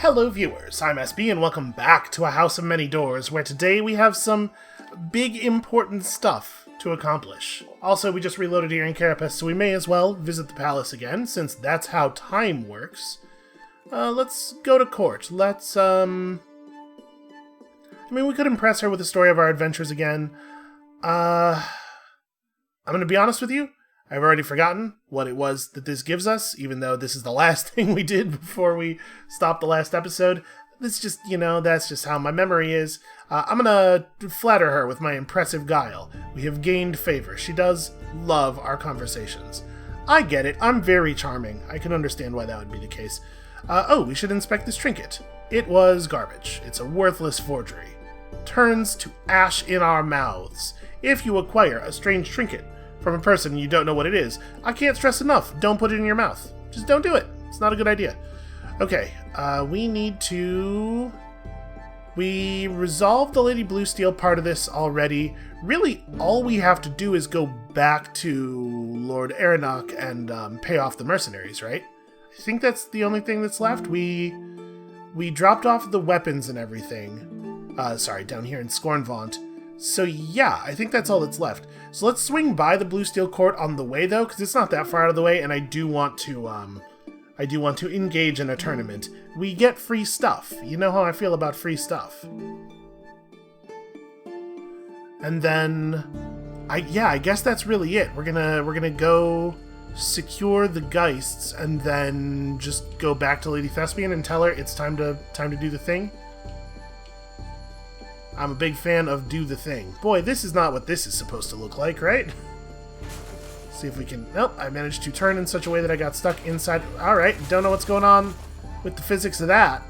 Hello viewers, I'm SB and welcome back to A House of Many Doors, where today we have some big important stuff to accomplish. Also, we just reloaded here in Carapace, so we may as well visit the palace again, since that's how time works. Let's go to court. I mean, we could impress her with the story of our adventures again. I'm gonna be honest with you, I've already forgotten what it was that this gives us, even though this is the last thing we did before we stopped the last episode. This just, that's just how my memory is. I'm gonna flatter her with my impressive guile. We have gained favor. She does love our conversations. I get it. I'm very charming. I can understand why that would be the case. We should inspect this trinket. It was garbage. It's a worthless forgery. Turns to ash in our mouths. If you acquire a strange trinket from a person you don't know what it is, I can't stress enough, don't put it in your mouth. Just don't do it. It's not a good idea. Okay, we resolved the Lady Bluesteel part of this already. Really, all we have to do is go back to Lord Aranok and pay off the mercenaries, right? I think that's the only thing that's left. We dropped off the weapons and everything. Down here in Scornvaunt. So yeah, I think that's all that's left. So let's swing by the Bluesteel Court on the way, though, because it's not that far out of the way, and I do want to engage in a tournament. We get free stuff. You know how I feel about free stuff. And then, I guess that's really it. We're gonna go secure the Geists, and then just go back to Lady Thespian and tell her it's time to do the thing. I'm a big fan of do the thing. Boy, this is not what this is supposed to look like, right? See if we can... Nope, I managed to turn in such a way that I got stuck inside. Alright, don't know what's going on with the physics of that.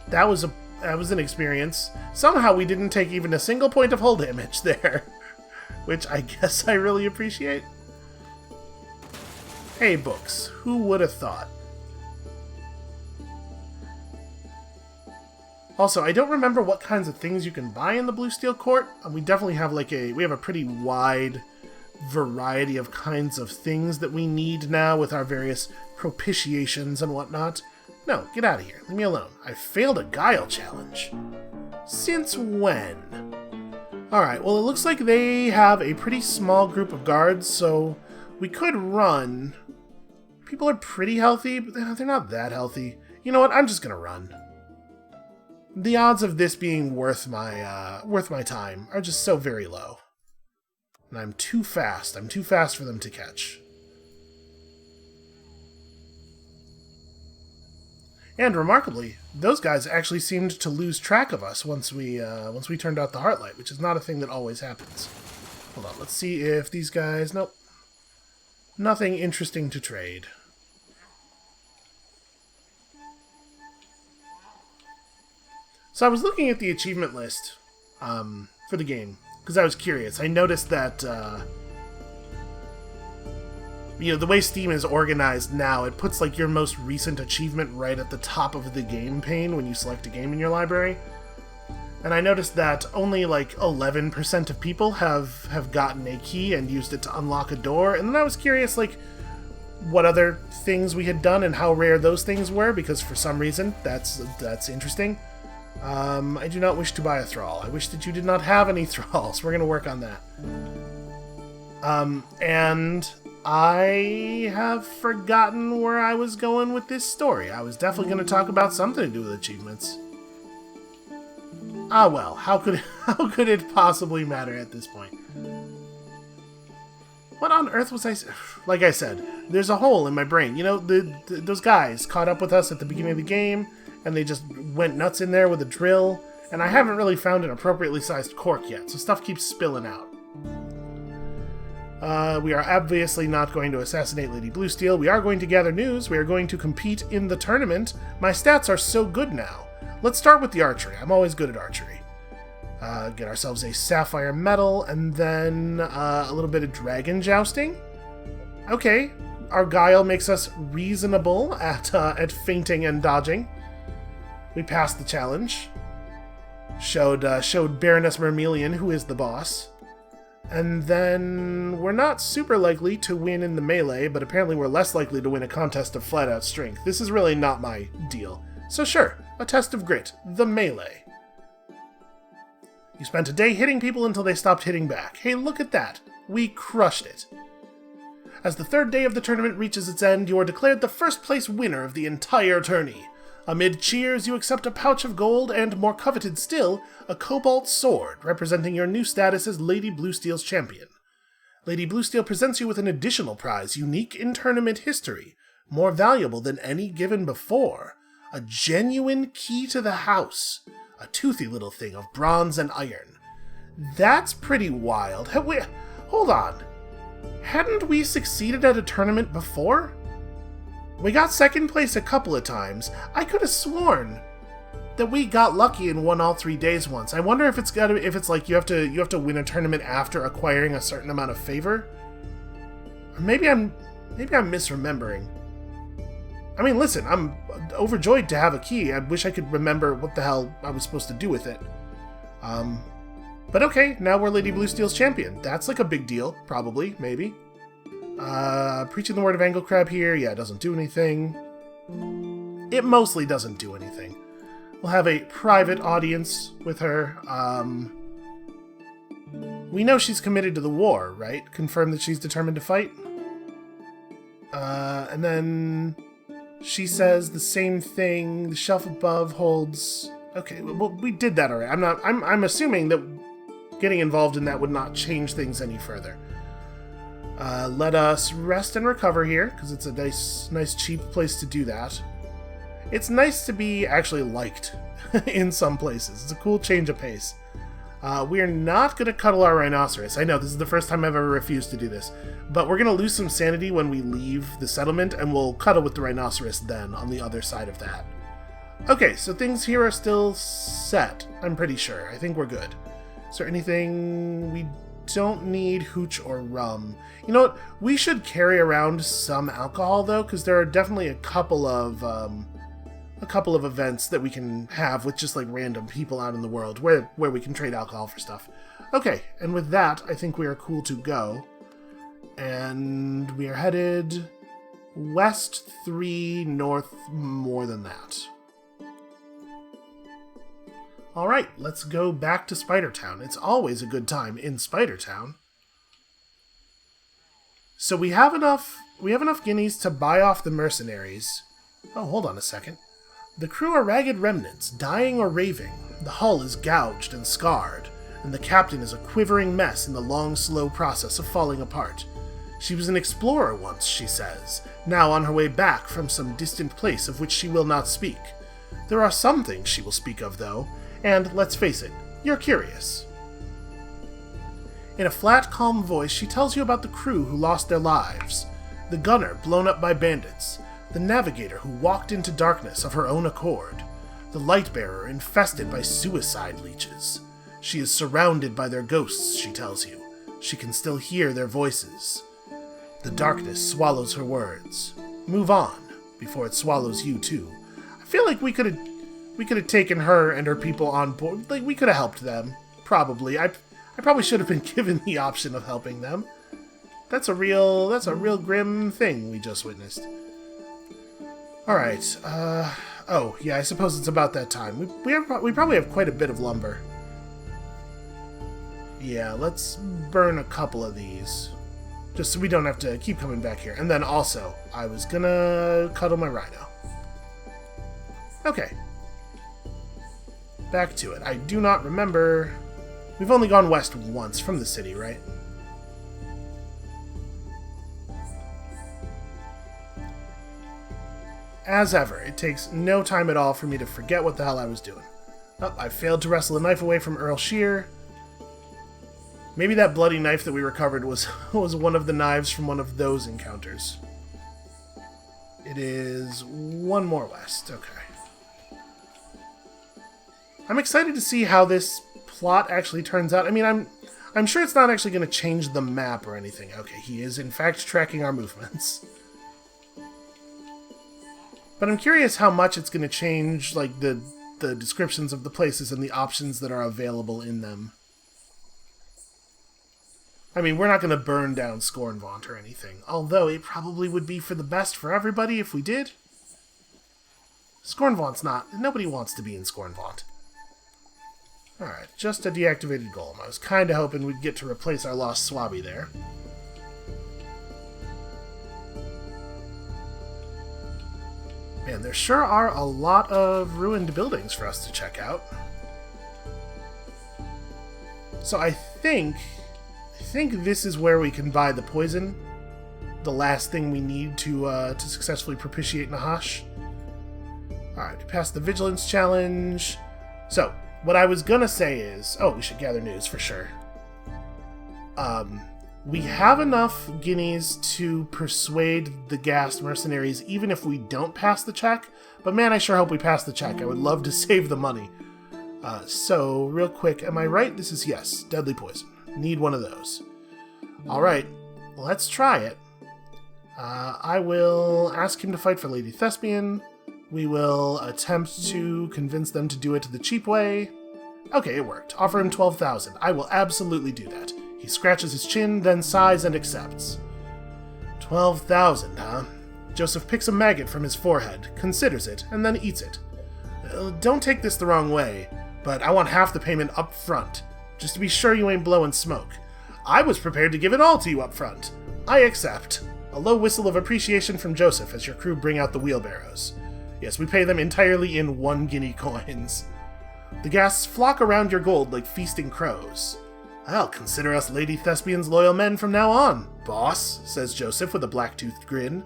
That was an experience. Somehow we didn't take even a single point of hull damage there. Which I guess I really appreciate. Hey, books. Who would have thought? Also, I don't remember what kinds of things you can buy in the Bluesteel Court. We definitely have we have a pretty wide variety of kinds of things that we need now with our various propitiations and whatnot. No, get out of here. Leave me alone. I failed a guile challenge. Since when? Alright, well it looks like they have a pretty small group of guards, so we could run. People are pretty healthy, but they're not that healthy. You know what? I'm just gonna run. The odds of this being worth my time are just so very low. And I'm too fast. I'm too fast for them to catch. And remarkably, those guys actually seemed to lose track of us once we turned out the Heartlight, which is not a thing that always happens. Hold on, let's see if these guys... Nope. Nothing interesting to trade. So I was looking at the achievement list for the game, because I was curious. I noticed that, the way Steam is organized now, it puts, your most recent achievement right at the top of the game pane when you select a game in your library. And I noticed that only, 11% of people have gotten a key and used it to unlock a door. And then I was curious, what other things we had done and how rare those things were, because for some reason, that's interesting. I do not wish to buy a thrall. I wish that you did not have any thralls. We're going to work on that. And I have forgotten where I was going with this story. I was definitely going to talk about something to do with achievements. Ah well, how could it possibly matter at this point? What on earth was I... Like I said, there's a hole in my brain. Those guys caught up with us at the beginning of the game, and they just went nuts in there with a drill, and I haven't really found an appropriately sized cork yet, so stuff keeps spilling out. We are obviously not going to assassinate Lady Bluesteel. We are going to gather news. We are going to compete in the tournament. My stats are so good now. Let's start with the archery. I'm always good at archery. Get ourselves a sapphire medal, and then a little bit of dragon jousting. Okay, our guile makes us reasonable at feinting and dodging. We passed the challenge. Showed Baroness Mermelian who is the boss. And then we're not super likely to win in the melee, but apparently we're less likely to win a contest of flat-out strength. This is really not my deal. So sure, a test of grit, the melee. You spent a day hitting people until they stopped hitting back. Hey, look at that. We crushed it. As the third day of the tournament reaches its end, you are declared the first place winner of the entire tourney. Amid cheers, you accept a pouch of gold and, more coveted still, a cobalt sword, representing your new status as Lady Bluesteel's champion. Lady Bluesteel presents you with an additional prize, unique in tournament history, more valuable than any given before. A genuine key to the house. A toothy little thing of bronze and iron. That's pretty wild. Hold on. Hadn't we succeeded at a tournament before? We got second place a couple of times. I could have sworn that we got lucky and won all 3 days once. I wonder if it's like you have to win a tournament after acquiring a certain amount of favor. Or maybe I'm misremembering. I mean, listen, I'm overjoyed to have a key. I wish I could remember what the hell I was supposed to do with it. But okay, now we're Lady Bluesteel's champion. That's like a big deal, probably, maybe. Preaching the word of Angle Crab here, yeah, it doesn't do anything. It mostly doesn't do anything. We'll have a private audience with her. We know she's committed to the war, right? Confirm that she's determined to fight. And then she says the same thing. The shelf above holds... Okay, well, we did that already. I'm assuming that getting involved in that would not change things any further. Let us rest and recover here, because it's a nice cheap place to do that. It's nice to be actually liked in some places. It's a cool change of pace. We are not going to cuddle our rhinoceros. I know, this is the first time I've ever refused to do this. But we're going to lose some sanity when we leave the settlement, and we'll cuddle with the rhinoceros then, on the other side of that. Okay, so things here are still set, I'm pretty sure. I think we're good. Is there anything we don't need? Hooch or rum? You know what? We should carry around some alcohol, though, because there are definitely a couple of events that we can have with just, like, random people out in the world where we can trade alcohol for stuff. Okay, and with that, I think we are cool to go. And we are headed west 3, north more than that. Alright, let's go back to Spider Town. It's always a good time in Spider Town. So we have enough guineas to buy off the mercenaries. Oh, hold on a second. The crew are ragged remnants, dying or raving. The hull is gouged and scarred, and the captain is a quivering mess in the long, slow process of falling apart. She was an explorer once, she says, now on her way back from some distant place of which she will not speak. There are some things she will speak of, though, and, let's face it, you're curious. In a flat, calm voice, she tells you about the crew who lost their lives, the gunner blown up by bandits, the navigator who walked into darkness of her own accord, the light-bearer infested by suicide leeches. She is surrounded by their ghosts, she tells you. She can still hear their voices. The darkness swallows her words. Move on, before it swallows you too. I feel like we could have taken her and her people on board. Like, we could have helped them. Probably. I probably should have been given the option of helping them. That's a real grim thing we just witnessed. Alright, oh, yeah, I suppose it's about that time. We probably have quite a bit of lumber. Yeah, let's burn a couple of these. Just so we don't have to keep coming back here. And then also, I was gonna cuddle my rhino. Okay. Back to it. I do not remember... We've only gone west once from the city, right? As ever, it takes no time at all for me to forget what the hell I was doing. Oh, I failed to wrestle a knife away from Earl Shear. Maybe that bloody knife that we recovered was one of the knives from one of those encounters. It is one more west. Okay. I'm excited to see how this plot actually turns out. I mean, I'm sure it's not actually going to change the map or anything. Okay, he is in fact tracking our movements. But I'm curious how much it's going to change, like, the descriptions of the places and the options that are available in them. I mean, we're not going to burn down Scornvaunt or anything, although it probably would be for the best for everybody if we did. Scornvaunt's not... Nobody wants to be in Scornvaunt. Alright, just a deactivated golem. I was kind of hoping we'd get to replace our lost Swabby there. Man, there sure are a lot of ruined buildings for us to check out. So I think this is where we can buy the poison. The last thing we need to successfully propitiate Nahash. Alright, we passed the Vigilance Challenge. So, what I was gonna say is... Oh, we should gather news for sure. We have enough guineas to persuade the Ghast mercenaries even if we don't pass the check. But man, I sure hope we pass the check. I would love to save the money. So, real quick, am I right? This is yes. Deadly poison. Need one of those. Alright, let's try it. I will ask him to fight for Lady Thespian. We will attempt to convince them to do it the cheap way. Okay, it worked. Offer him 12,000. I will absolutely do that. He scratches his chin, then sighs and accepts. 12,000, huh? Joseph picks a maggot from his forehead, considers it, and then eats it. Don't take this the wrong way, but I want half the payment up front, just to be sure you ain't blowing smoke. I was prepared to give it all to you up front. I accept. A low whistle of appreciation from Joseph as your crew bring out the wheelbarrows. Yes, we pay them entirely in 1 guinea coins. The Ghasts flock around your gold like feasting crows. I'll consider us Lady Thespian's loyal men from now on, boss, says Joseph with a black-toothed grin.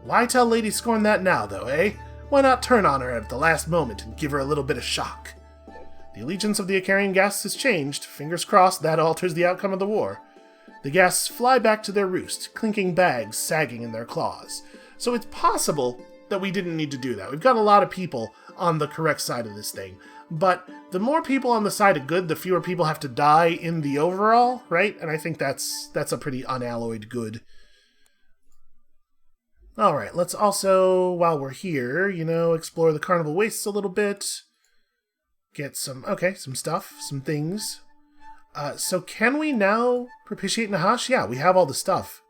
Why tell Lady Scorn that now, though, eh? Why not turn on her at the last moment and give her a little bit of shock? The allegiance of the Icarian Ghasts has changed. Fingers crossed that alters the outcome of the war. The Ghasts fly back to their roost, clinking bags sagging in their claws. So it's possible that we didn't need to do that. We've got a lot of people on the correct side of this thing. But the more people on the side of good, the fewer people have to die in the overall, right? And I think that's a pretty unalloyed good. Alright, let's also, while we're here, explore the Carnival Wastes a little bit. Get some stuff, some things. So can we now propitiate Nahash? Yeah, we have all the stuff.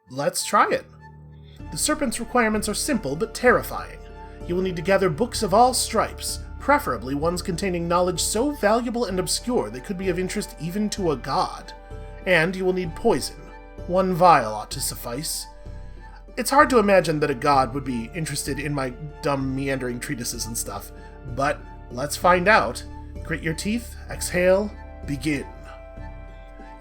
Let's try it. The Serpent's requirements are simple but terrifying. You will need to gather books of all stripes, preferably ones containing knowledge so valuable and obscure they could be of interest even to a god. And you will need poison. 1 vial ought to suffice. It's hard to imagine that a god would be interested in my dumb meandering treatises and stuff, but let's find out. Grit your teeth, exhale, begin.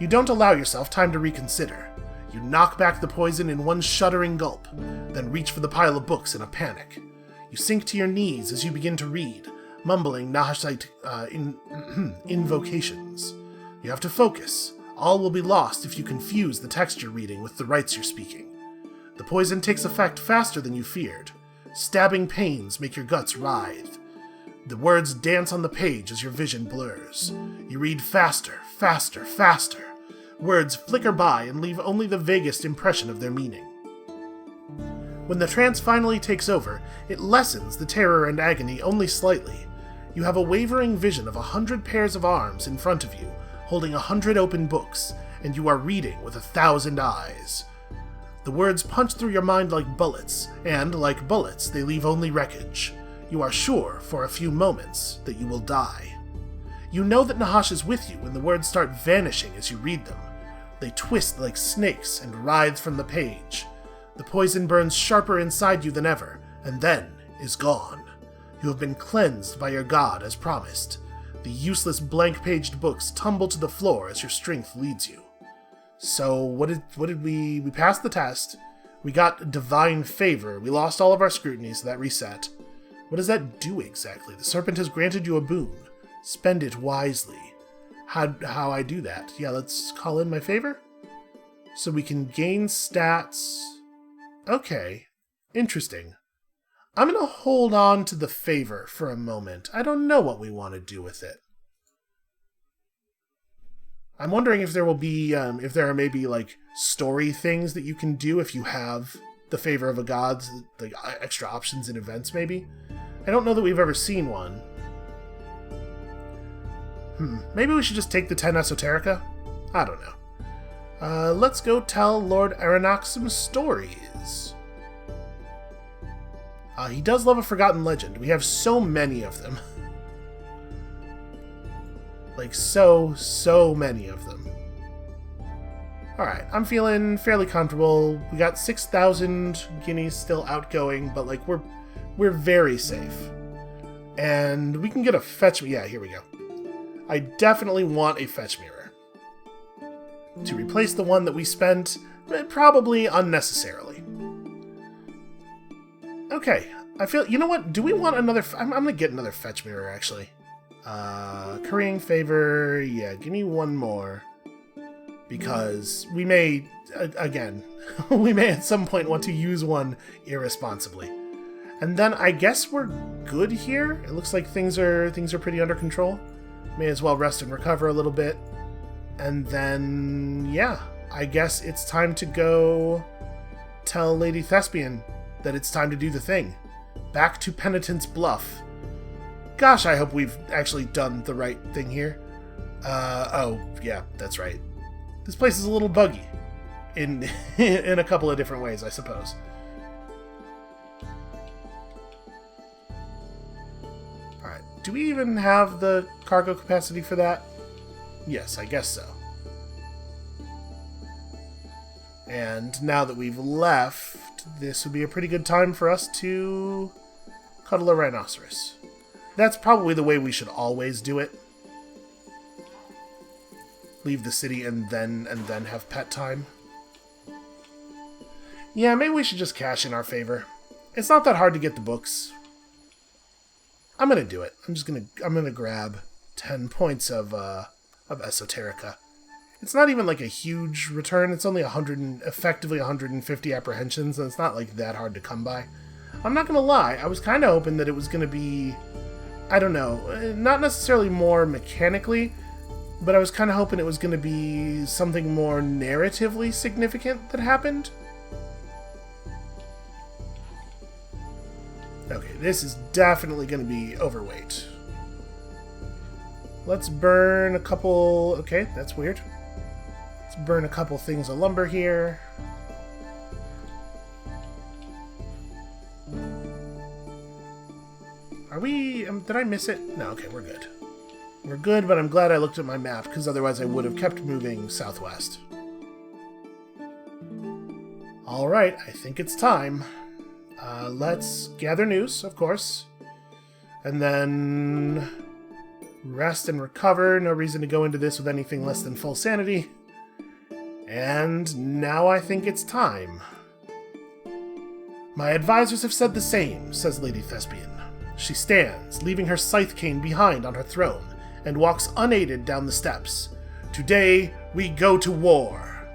You don't allow yourself time to reconsider. You knock back the poison in 1 shuddering gulp, then reach for the pile of books in a panic. You sink to your knees as you begin to read, mumbling Nahashite invocations. You have to focus. All will be lost if you confuse the text you're reading with the rites you're speaking. The poison takes effect faster than you feared. Stabbing pains make your guts writhe. The words dance on the page as your vision blurs. You read faster, faster, faster. Words flicker by and leave only the vaguest impression of their meaning. When the trance finally takes over, it lessens the terror and agony only slightly. You have a wavering vision of 100 pairs of arms in front of you, holding 100 open books, and you are reading with 1,000 eyes. The words punch through your mind like bullets, and, like bullets, they leave only wreckage. You are sure, for a few moments, that you will die. You know that Nahash is with you when the words start vanishing as you read them. They twist like snakes and writhe from the page. The poison burns sharper inside you than ever, and then is gone. You have been cleansed by your god as promised. The useless blank-paged books tumble to the floor as your strength leads you. So, what did we passed the test. We got divine favor. We lost all of our scrutiny, so that reset. What does that do exactly? The serpent has granted you a boon. Spend it wisely. How I do that? Yeah, let's call in my favor. So we can gain stats. Okay. Interesting. I'm going to hold on to the favor for a moment. I don't know what we want to do with it. I'm wondering if there will be, if there are maybe, like, story things that you can do if you have the favor of a god, like extra options in events, maybe? I don't know that we've ever seen one. Maybe we should just take the 10 Esoterica? I don't know. Let's go tell Lord Aronach some stories. He does love a forgotten legend. We have so many of them. Like, so many of them. Alright, I'm feeling fairly comfortable. We got 6,000 guineas still outgoing, but, like, we're very safe. And we can get a fetch... Yeah, here we go. I definitely want a fetch mirror. To replace the one that we spent, probably unnecessarily. Okay, I feel... You know what? Do we want another... I'm gonna get another fetch mirror, actually. Currying favor... Yeah, give me one more. Because we may... Again, we may at some point want to use one irresponsibly. And then I guess we're good here. It looks like things are pretty under control. May as well rest and recover a little bit. And then, yeah, I guess it's time to go tell Lady Thespian that it's time to do the thing. Back to Penitent's Bluff. Gosh, I hope we've actually done the right thing here. Oh, yeah, that's right. This place is a little buggy. In a couple of different ways, I suppose. Alright, do we even have the cargo capacity for that? Yes, I guess so. And now that we've left, this would be a pretty good time for us to cuddle a rhinoceros. That's probably the way we should always do it. Leave the city and then have pet time. Yeah, maybe we should just cash in our favor. It's not that hard to get the books. I'm gonna do it. I'm gonna grab 10 points of Esoterica. It's not even like a huge return. It's only effectively 150 apprehensions, and it's not like that hard to come by. I'm not gonna lie, I was kind of hoping that it was gonna be, I don't know, not necessarily more mechanically, but I was kind of hoping it was gonna be something more narratively significant that happened. Okay, this is definitely gonna be overweight. Let's burn a couple... Okay, that's weird. Let's burn a couple things of lumber here. Are we... did I miss it? No, okay, we're good. We're good, but I'm glad I looked at my map, because otherwise I would have kept moving southwest. Alright, I think it's time. Let's gather news, of course. And then... rest and recover. No reason to go into this with anything less than full sanity. And now I think it's time. My advisors have said the same, says Lady Thespian. She stands, leaving her scythe cane behind on her throne, and walks unaided down the steps. Today, we go to war.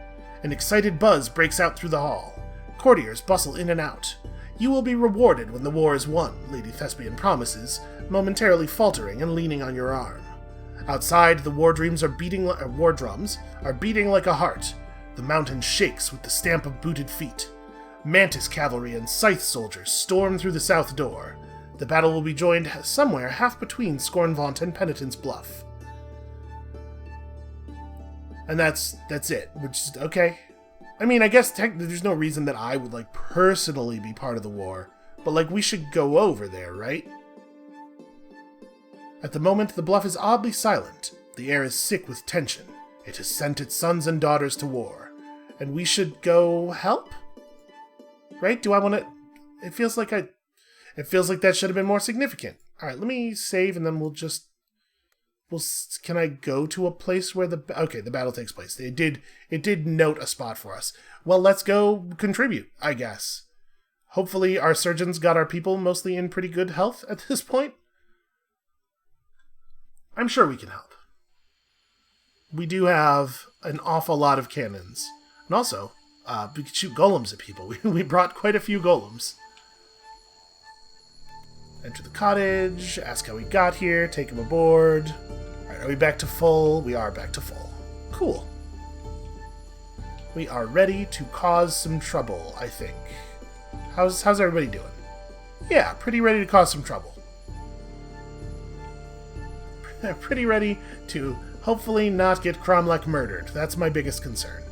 An excited buzz breaks out through the hall. Courtiers bustle in and out. You will be rewarded when the war is won, Lady Thespian promises, momentarily faltering and leaning on your arm. Outside, the war drums are beating like a heart. The mountain shakes with the stamp of booted feet. Mantis cavalry and scythe soldiers storm through the south door. The battle will be joined somewhere half between Scornvaunt and Penitent's Bluff. And that's it. We're just, okay. I mean, I guess there's no reason that I would, like, personally be part of the war, but, like, we should go over there, right? At the moment, the bluff is oddly silent. The air is sick with tension. It has sent its sons and daughters to war. And we should go help? Right? Do I want to... It feels like that should have been more significant. Alright, let me save, and then can I go to a place where the battle takes place? It did note a spot for us. Well, let's go contribute, I guess. Hopefully our surgeons got our people mostly in pretty good health at this point. I'm sure we can help. We do have an awful lot of cannons. And also, we could shoot golems at people. We brought quite a few golems. Enter the cottage, ask how we got here, take him aboard. Alright, are we back to full? We are back to full. Cool. We are ready to cause some trouble, I think. How's everybody doing? Yeah, pretty ready to cause some trouble. Pretty ready to hopefully not get Cromlech murdered. That's my biggest concern.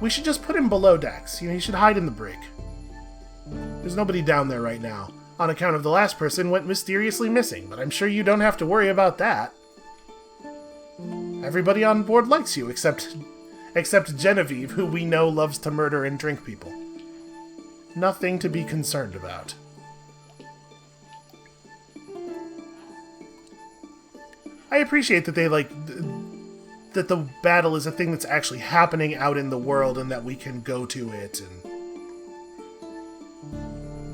We should just put him below decks. He should hide in the brig. There's nobody down there right now, on account of the last person went mysteriously missing, but I'm sure you don't have to worry about that. Everybody on board likes you, except Genevieve, who we know loves to murder and drink people. Nothing to be concerned about. I appreciate that they that the battle is a thing that's actually happening out in the world and that we can go to it, and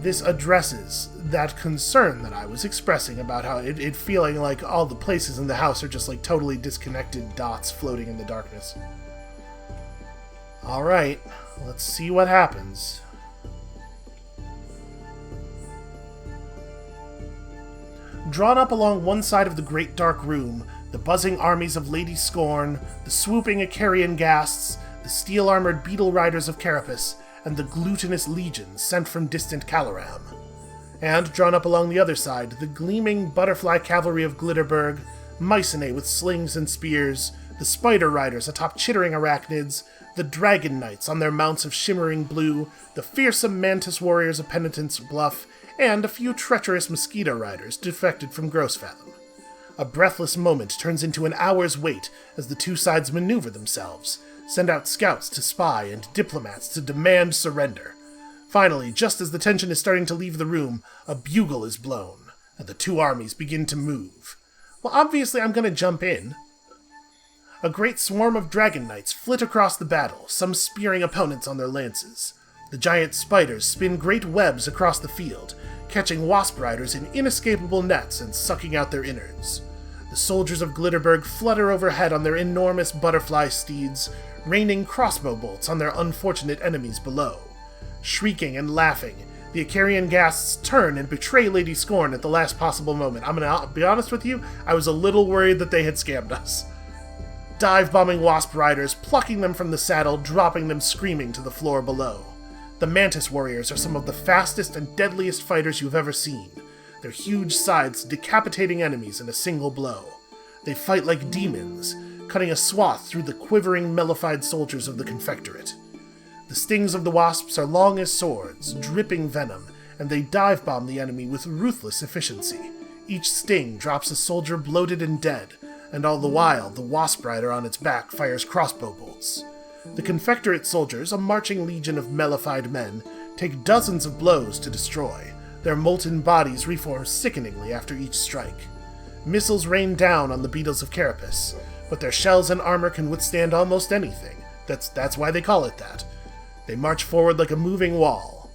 this addresses that concern that I was expressing about how it feeling like all the places in the house are just like totally disconnected dots floating in the darkness. Alright, let's see what happens. Drawn up along one side of the great dark room, the buzzing armies of Lady Scorn, the swooping Icarian ghasts, the steel-armored beetle riders of Carapace, and the glutinous legions sent from distant Caloram. And, drawn up along the other side, the gleaming butterfly cavalry of Glitterberg, Mycenae with slings and spears, the spider riders atop chittering arachnids, the dragon knights on their mounts of shimmering blue, the fearsome mantis warriors of Penitence Bluff, and a few treacherous mosquito riders defected from Grossfathom. A breathless moment turns into an hour's wait as the two sides maneuver themselves, send out scouts to spy and diplomats to demand surrender. Finally, just as the tension is starting to leave the room, a bugle is blown, and the two armies begin to move. Well, obviously I'm going to jump in. A great swarm of dragon knights flit across the battle, some spearing opponents on their lances. The giant spiders spin great webs across the field, catching wasp riders in inescapable nets and sucking out their innards. The soldiers of Glitterberg flutter overhead on their enormous butterfly steeds, raining crossbow bolts on their unfortunate enemies below. Shrieking and laughing, the Icarian ghasts turn and betray Lady Scorn at the last possible moment. I'm gonna be honest with you, I was a little worried that they had scammed us. Dive-bombing wasp riders, plucking them from the saddle, dropping them screaming to the floor below. The mantis warriors are some of the fastest and deadliest fighters you've ever seen, their huge sides decapitating enemies in a single blow. They fight like demons, cutting a swath through the quivering, mellified soldiers of the Confectorate. The stings of the wasps are long as swords, dripping venom, and they dive-bomb the enemy with ruthless efficiency. Each sting drops a soldier bloated and dead, and all the while the wasp rider on its back fires crossbow bolts. The Confectorate soldiers, a marching legion of mellified men, take dozens of blows to destroy. Their molten bodies reform sickeningly after each strike. Missiles rain down on the beetles of Carapace, but their shells and armor can withstand almost anything. That's why they call it that. They march forward like a moving wall.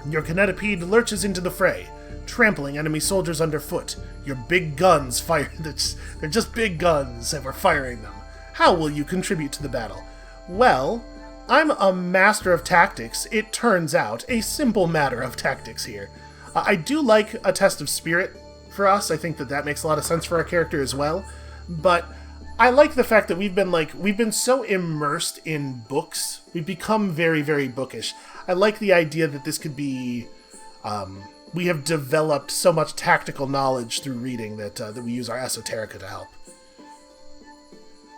Your Kinetipede lurches into the fray, trampling enemy soldiers underfoot. Your big guns fire. They're just big guns, and we're firing them. How will you contribute to the battle? Well, I'm a master of tactics, it turns out. A simple matter of tactics here. I do like a test of spirit for us. I think that makes a lot of sense for our character as well. But I like the fact that we've been so immersed in books. We've become very, very bookish. I like the idea that this could be... we have developed so much tactical knowledge through reading that we use our esoterica to help.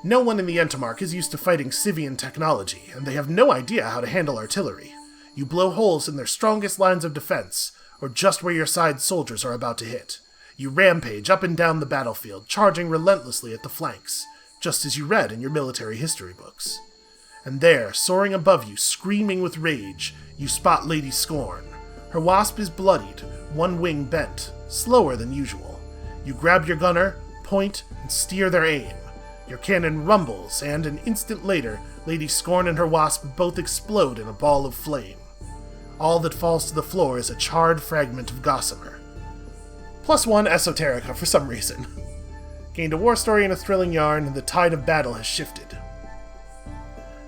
No one in the Entomark is used to fighting Civian technology, and they have no idea how to handle artillery. You blow holes in their strongest lines of defense, or just where your side's soldiers are about to hit. You rampage up and down the battlefield, charging relentlessly at the flanks, just as you read in your military history books. And there, soaring above you, screaming with rage, you spot Lady Scorn. Her wasp is bloodied, one wing bent, slower than usual. You grab your gunner, point, and steer their aim. Your cannon rumbles, and an instant later, Lady Scorn and her wasp both explode in a ball of flame. All that falls to the floor is a charred fragment of gossamer. +1 esoterica for some reason. Gained a war story and a thrilling yarn, and the tide of battle has shifted.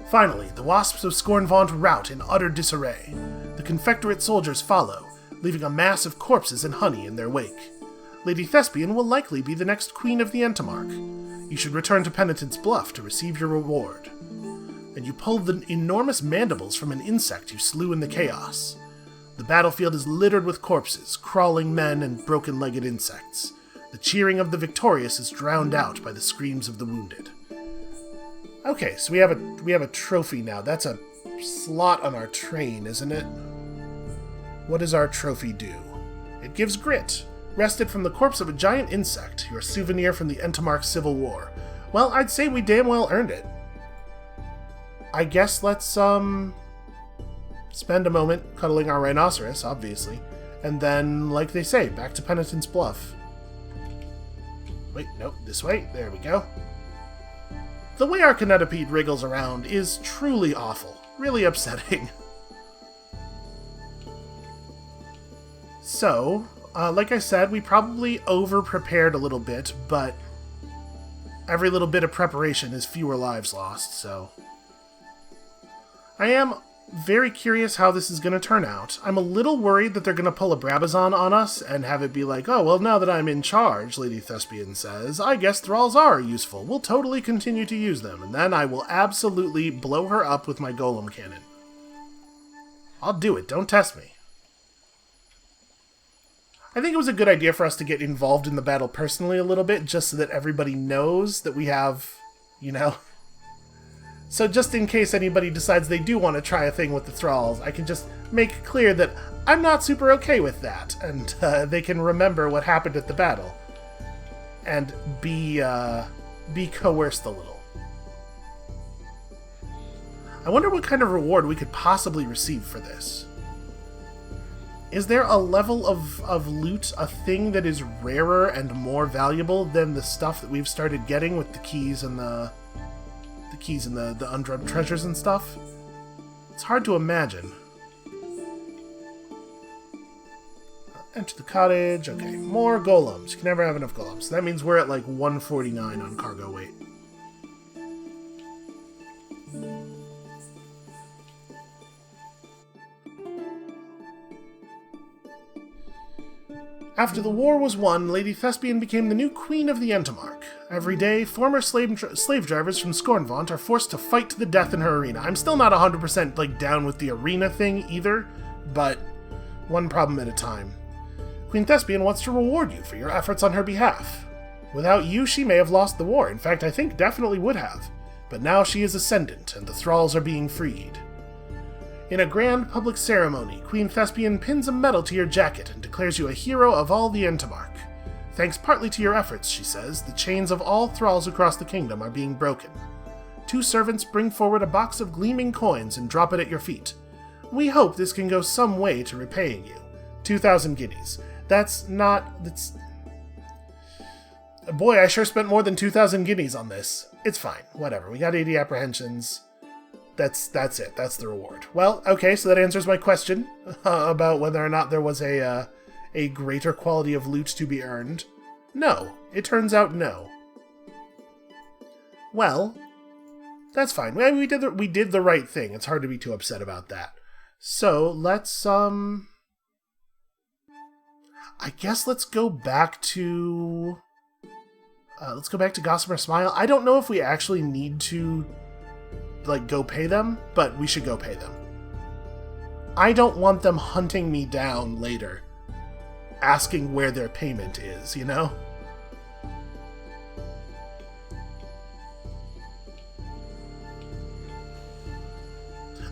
Finally, the wasps of Scornvaunt rout in utter disarray. The Confectorate soldiers follow, leaving a mass of corpses and honey in their wake. Lady Thespian will likely be the next queen of the Entomark. You should return to Penitence Bluff to receive your reward. And you pull the enormous mandibles from an insect you slew in the chaos. The battlefield is littered with corpses, crawling men, and broken-legged insects. The cheering of the victorious is drowned out by the screams of the wounded. Okay, so we have a trophy now. That's a slot on our train, isn't it? What does our trophy do? It gives grit. Wrested from the corpse of a giant insect, your souvenir from the Entomark Civil War. Well, I'd say we damn well earned it. I guess let's, spend a moment cuddling our rhinoceros, obviously. And then, like they say, back to Penitence Bluff. Wait, nope, this way. There we go. The way our Canetipede wriggles around is truly awful. Really upsetting. So, like I said, we probably over-prepared a little bit, but every little bit of preparation is fewer lives lost, so... I am very curious how this is going to turn out. I'm a little worried that they're going to pull a Brabazon on us and have it be like, oh, well, now that I'm in charge, Lady Thespian says, I guess thralls are useful. We'll totally continue to use them, and then I will absolutely blow her up with my golem cannon. I'll do it. Don't test me. I think it was a good idea for us to get involved in the battle personally a little bit, just so that everybody knows that we have, you know... So just in case anybody decides they do want to try a thing with the thralls, I can just make clear that I'm not super okay with that, and they can remember what happened at the battle, and be coerced a little. I wonder what kind of reward we could possibly receive for this. Is there a level of loot, a thing that is rarer and more valuable than the stuff that we've started getting with the keys and the undrubbed treasures and stuff? It's hard to imagine. Enter the cottage. Okay, more golems. You can never have enough golems. That means we're at like 149 on cargo weight. After the war was won, Lady Thespian became the new queen of the Entomark. Every day, former slave drivers from Scornvaunt are forced to fight to the death in her arena. I'm still not 100% like down with the arena thing either, but one problem at a time. Queen Thespian wants to reward you for your efforts on her behalf. Without you, she may have lost the war. In fact, I think definitely would have. But now she is ascendant, and the thralls are being freed. In a grand public ceremony, Queen Thespian pins a medal to your jacket and declares you a hero of all the Entomark. Thanks partly to your efforts, she says, the chains of all thralls across the kingdom are being broken. 2 servants bring forward a box of gleaming coins and drop it at your feet. We hope this can go some way to repaying you. 2,000 guineas. That's... Boy, I sure spent more than 2,000 guineas on this. It's fine. Whatever. We got 80 apprehensions. That's it. That's the reward. Well, okay, so that answers my question about whether or not there was a greater quality of loot to be earned. No. It turns out no. Well, that's fine. We did the right thing. It's hard to be too upset about that. So, let's, I guess let's go back to... Gossamer Smile. I don't know if we actually need to go pay them, but we should go pay them. I don't want them hunting me down later, asking where their payment is, you know?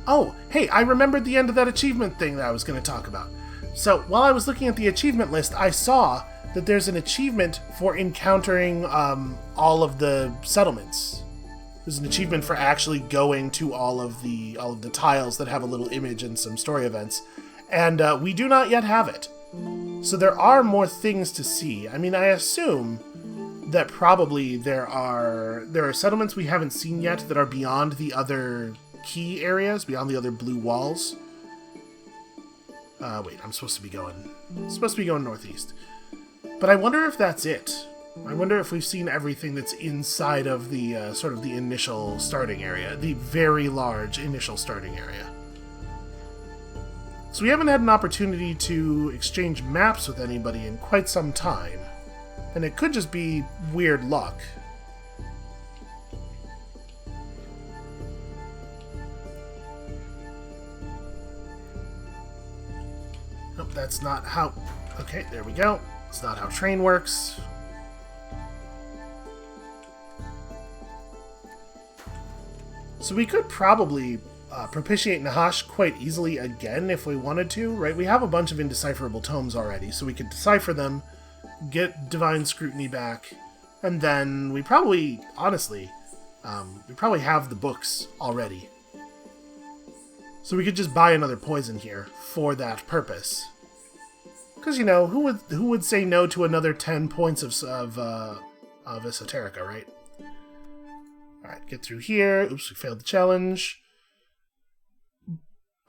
Oh, hey, I remembered the end of that achievement thing that I was going to talk about. So, while I was looking at the achievement list, I saw that there's an achievement for encountering all of the settlements. There's an achievement for actually going to all of the tiles that have a little image and some story events, and we do not yet have it. So there are more things to see. I mean, I assume that probably there are settlements we haven't seen yet that are beyond the other key areas, beyond the other blue walls. Wait, I'm supposed to be going northeast. But I wonder if that's it. I wonder if we've seen everything that's inside of the sort of the initial starting area, the very large initial starting area. So we haven't had an opportunity to exchange maps with anybody in quite some time, and it could just be weird luck. Nope, that's not how... Okay, there we go. It's not how train works. So we could probably propitiate Nahash quite easily again if we wanted to, right? We have a bunch of indecipherable tomes already, so we could decipher them, get Divine Scrutiny back, and then we probably, honestly, we probably have the books already. So we could just buy another poison here for that purpose. Because, you know, who would say no to another 10 points of Esoterica, right? Alright, get through here. Oops, we failed the challenge.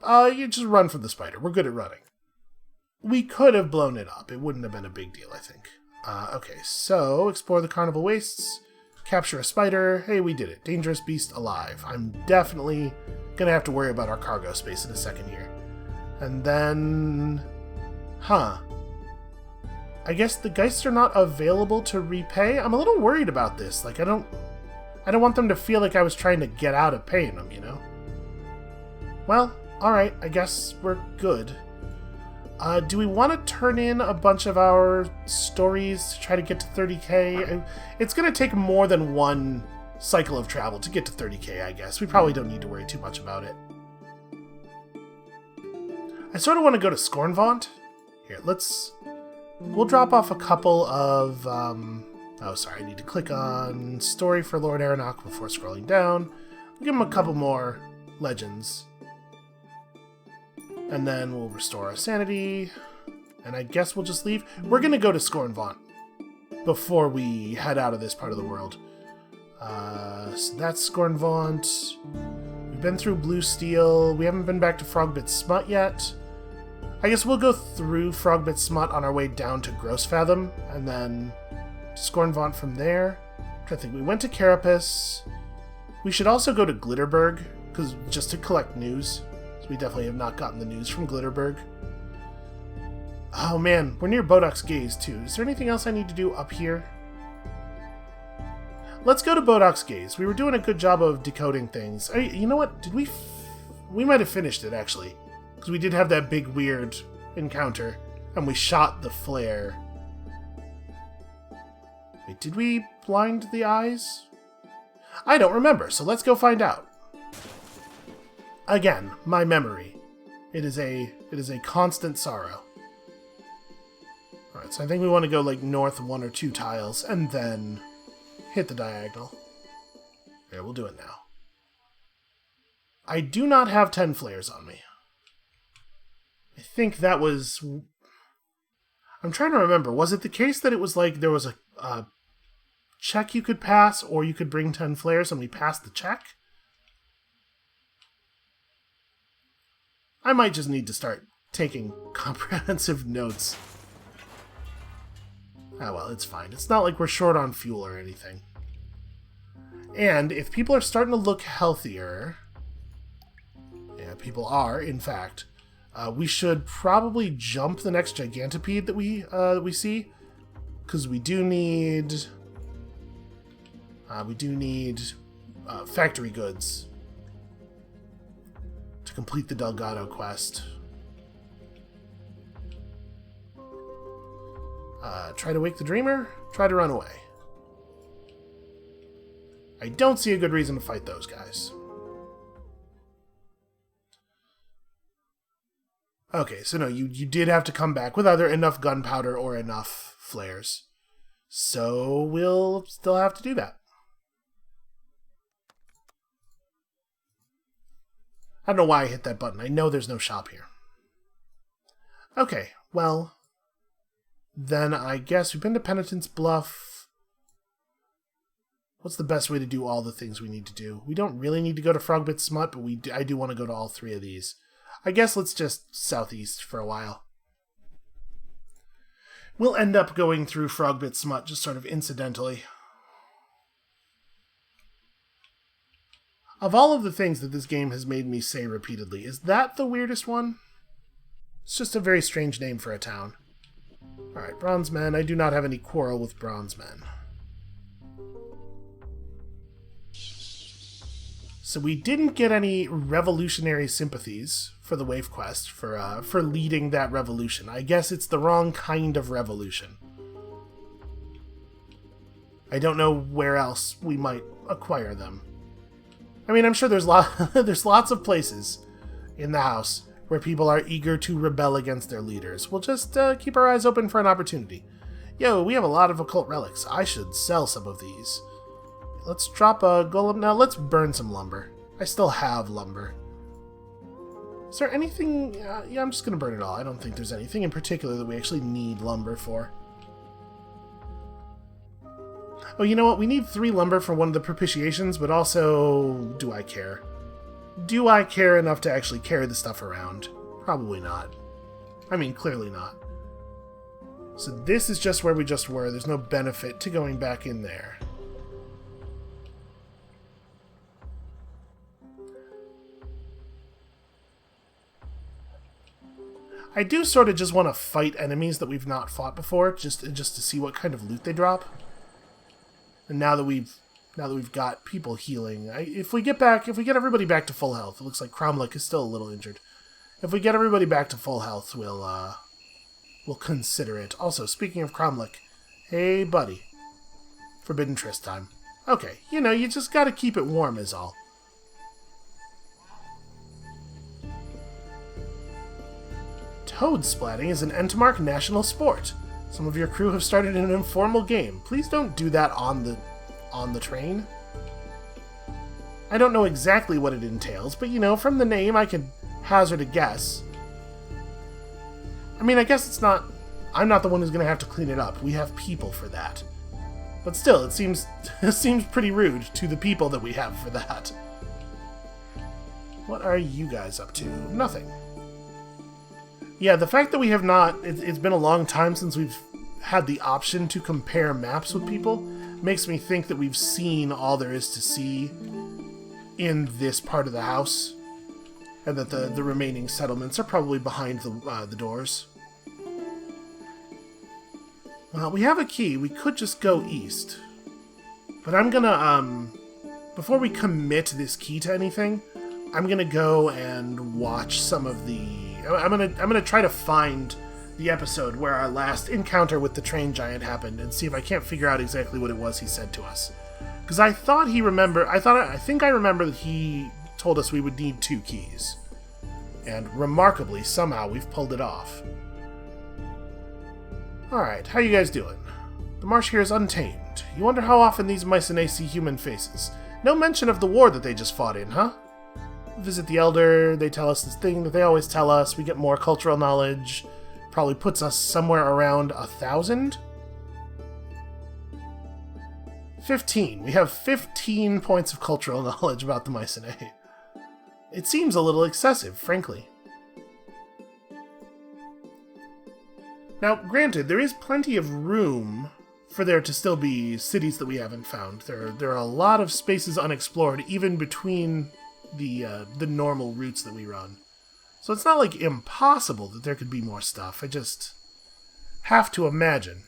You just run from the spider. We're good at running. We could have blown it up. It wouldn't have been a big deal, I think. Okay, so explore the carnival wastes. Capture a spider. Hey, we did it. Dangerous beast alive. I'm definitely gonna have to worry about our cargo space in a second here. And then... Huh. I guess the Geists are not available to repay? I'm a little worried about this. Like, I don't want them to feel like I was trying to get out of paying them, you know? Well, alright, I guess we're good. Do we want to turn in a bunch of our stories to try to get to 30k? It's going to take more than one cycle of travel to get to 30k, I guess. We probably don't need to worry too much about it. I sort of want to go to Scornvaunt. Here, we'll drop off a couple of... Oh, sorry, I need to click on Story for Lord Aranok before scrolling down. I'll give him a couple more legends. And then we'll restore our sanity. And I guess we'll just leave. We're going to go to Scornvaunt before we head out of this part of the world. So that's Scornvaunt. We've been through Blue Steel. We haven't been back to Frogbit Smut yet. I guess we'll go through Frogbit Smut on our way down to Grossfathom. And then to Scornvaunt from there. I think we went to Carapace. We should also go to Glitterberg, just to collect news. So we definitely have not gotten the news from Glitterberg. Oh man, we're near Bodok's Gaze too. Is there anything else I need to do up here? Let's go to Bodok's Gaze. We were doing a good job of decoding things. You know what? Did we... We might have finished it, actually. Because we did have that big, weird encounter. And we shot the flare. Wait, did we blind the eyes? I don't remember, so let's go find out. Again, my memory. It is a constant sorrow. Alright, so I think we want to go like north 1 or 2 tiles, and then hit the diagonal. There, we'll do it now. I do not have 10 flares on me. I think that was... I'm trying to remember. Was it the case that it was like there was a check you could pass, or you could bring 10 flares, and we passed the check? I might just need to start taking comprehensive notes. Ah well, it's fine. It's not like we're short on fuel or anything. And if people are starting to look healthier... Yeah, people are, in fact. We should probably jump the next Gigantopede that we see. Because we do need... factory goods to complete the Delgado quest. Try to wake the dreamer, try to run away. I don't see a good reason to fight those guys. Okay, so no, you did have to come back with either enough gunpowder or enough flares. So we'll still have to do that. I don't know why I hit that button. I know there's no shop here. Okay, well, then I guess we've been to Penitent's Bluff. What's the best way to do all the things we need to do? We don't really need to go to Frogbit Smut, but I do want to go to all 3 of these. I guess let's just southeast for a while. We'll end up going through Frogbit Smut just sort of incidentally. Of all of the things that this game has made me say repeatedly, is that the weirdest one? It's just a very strange name for a town. Alright, Bronze Men. I do not have any quarrel with Bronze Men. So we didn't get any revolutionary sympathies for the Wave Quest, for leading that revolution. I guess it's the wrong kind of revolution. I don't know where else we might acquire them. I mean, I'm sure there's there's lots of places in the house where people are eager to rebel against their leaders. We'll just keep our eyes open for an opportunity. Yo, we have a lot of occult relics. I should sell some of these. Let's drop a golem. Now let's burn some lumber. I still have lumber. Is there anything... yeah, I'm just going to burn it all. I don't think there's anything in particular that we actually need lumber for. Oh, you know what? We need 3 lumber for one of the propitiations, but also... do I care? Do I care enough to actually carry the stuff around? Probably not. I mean, clearly not. So this is just where we just were. There's no benefit to going back in there. I do sort of just want to fight enemies that we've not fought before, just to see what kind of loot they drop. And now that we've got people healing, if we get everybody back to full health, it looks like Cromlech is still a little injured. If we get everybody back to full health, we'll consider it. Also, speaking of Cromlech, hey buddy, Forbidden Tryst time. Okay, you know, you just got to keep it warm is all. Toad splatting is an Entomark national sport. Some of your crew have started an informal game. Please don't do that on the train. I don't know exactly what it entails, but you know, from the name I could hazard a guess. I mean, I guess it's not... I'm not the one who's going to have to clean it up. We have people for that. But still, it seems pretty rude to the people that we have for that. What are you guys up to? Nothing. Yeah, the fact that we have not... It's been a long time since we've had the option to compare maps with people makes me think that we've seen all there is to see in this part of the house, and that the remaining settlements are probably behind the doors. Well, we have a key. We could just go east. But I'm gonna, before we commit this key to anything, I'm gonna go and watch some of the... I'm gonna try to find the episode where our last encounter with the train giant happened and see if I can't figure out exactly what it was he said to us. Because I think I remember that he told us we would need 2 keys. And remarkably, somehow we've pulled it off. Alright, how you guys doing? The marsh here is untamed. You wonder how often these Mycenae see human faces. No mention of the war that they just fought in, huh? Visit the Elder, they tell us this thing that they always tell us, we get more cultural knowledge. Probably puts us somewhere around 1,000? 15. We have 15 points of cultural knowledge about the Mycenae. It seems a little excessive, frankly. Now, granted, there is plenty of room for there to still be cities that we haven't found. There are a lot of spaces unexplored, even between the normal routes that we run. So it's not like impossible that there could be more stuff. I just have to imagine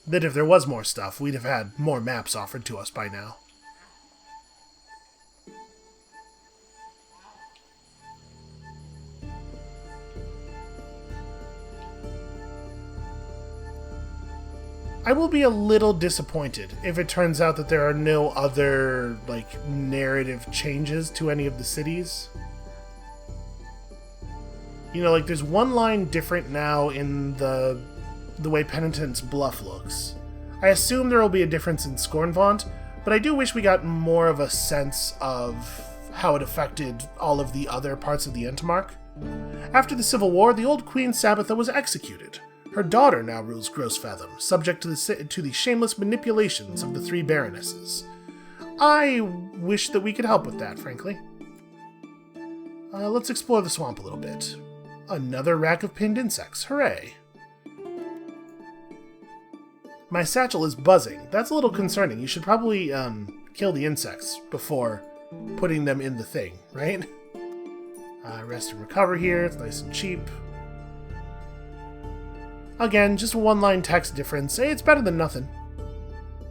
that if there was more stuff, we'd have had more maps offered to us by now. I will be a little disappointed if it turns out that there are no other, narrative changes to any of the cities. You know, there's one line different now in the way Penitent's Bluff looks. I assume there will be a difference in Scornvaunt, but I do wish we got more of a sense of how it affected all of the other parts of the Entomark. After the Civil War, the old Queen Sabbatha was executed. Her daughter now rules Grossfathom, subject to the shameless manipulations of the 3 baronesses. I wish that we could help with that, frankly. Let's explore the swamp a little bit. Another rack of pinned insects, hooray! My satchel is buzzing. That's a little concerning. You should probably kill the insects before putting them in the thing, right? Rest and recover here, it's nice and cheap. Again, just a 1-line text difference. Hey, it's better than nothing.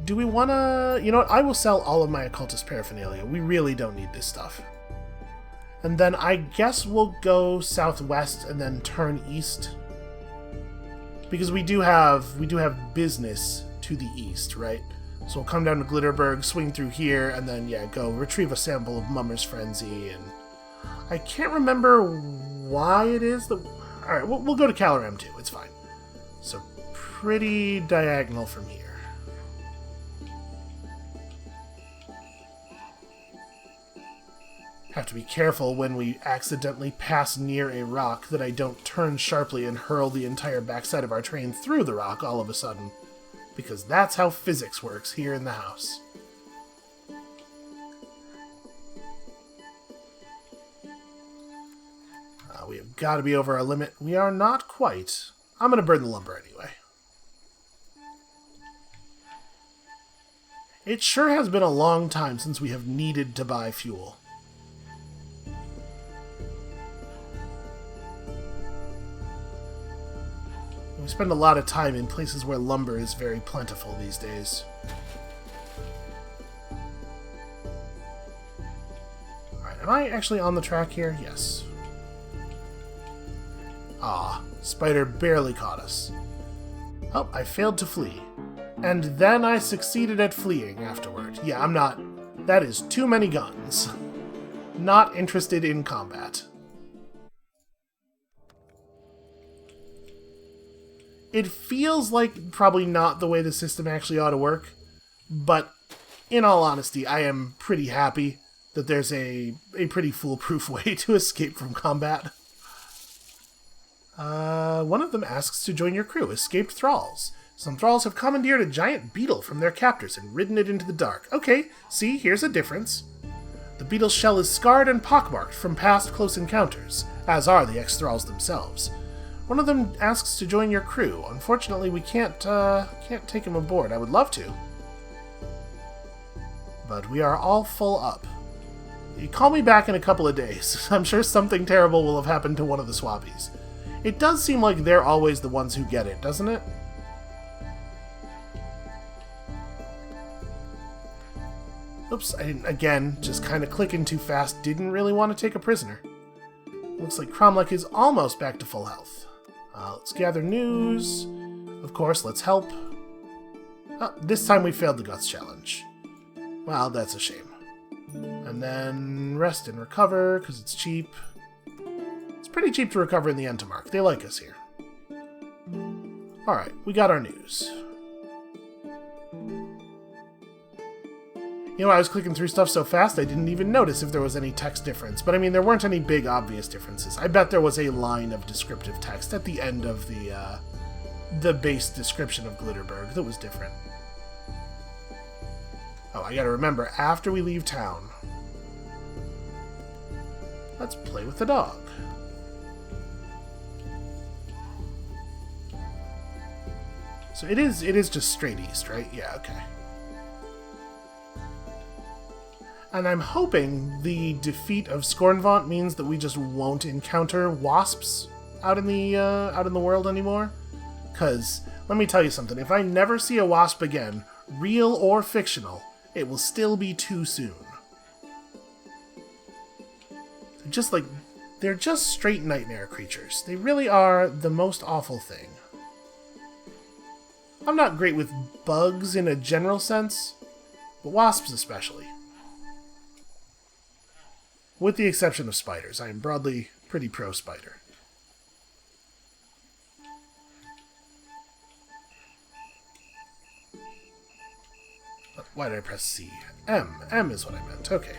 Do we want to... You know what? I will sell all of my occultist paraphernalia. We really don't need this stuff. And then I guess we'll go southwest and then turn east. Because we do have business to the east, right? So we'll come down to Glitterberg, swing through here, and then, yeah, go retrieve a sample of Mummer's Frenzy, and I can't remember why it is that... Alright, we'll go to Caloram too, it's fine. So, pretty diagonal from here. Have to be careful when we accidentally pass near a rock that I don't turn sharply and hurl the entire backside of our train through the rock all of a sudden. Because that's how physics works here in the house. We have got to be over our limit. We are not quite. I'm going to burn the lumber anyway. It sure has been a long time since we have needed to buy fuel. We spend a lot of time in places where lumber is very plentiful these days. Alright, am I actually on the track here? Yes. Ah, Spider barely caught us. Oh, I failed to flee. And then I succeeded at fleeing afterward. Yeah, I'm not... That is too many guns. Not interested in combat. It feels like probably not the way the system actually ought to work, but in all honesty, I am pretty happy that there's a pretty foolproof way to escape from combat. One of them asks to join your crew, escaped thralls. Some thralls have commandeered a giant beetle from their captors and ridden it into the dark. Okay, see, here's a difference. The beetle's shell is scarred and pockmarked from past close encounters, as are the ex-thralls themselves. One of them asks to join your crew. Unfortunately, we can't take him aboard. I would love to. But we are all full up. You call me back in a couple of days. I'm sure something terrible will have happened to one of the swappies. It does seem like they're always the ones who get it, doesn't it? Oops, I didn't, again, just kind of clicking too fast. Didn't really want to take a prisoner. Looks like Cromlech is almost back to full health. Let's gather news. Of course, let's help. Oh, this time we failed the Guts challenge. Well, that's a shame. And then rest and recover, because it's cheap. It's pretty cheap to recover in the Entomark. They like us here. Alright, we got our news. You know, I was clicking through stuff so fast I didn't even notice if there was any text difference. But I mean, there weren't any big obvious differences. I bet there was a line of descriptive text at the end of the base description of Glitterberg that was different. Oh, I gotta remember, after we leave town, let's play with the dog. So it is just straight east, right? Yeah, okay. And I'm hoping the defeat of Scornvaunt means that we just won't encounter wasps out in the world anymore. Because, let me tell you something, if I never see a wasp again, real or fictional, it will still be too soon. They're just straight nightmare creatures. They really are the most awful thing. I'm not great with bugs in a general sense, but wasps especially. With the exception of spiders. I am broadly pretty pro-spider. Why did I press C? M. M is what I meant. Okay.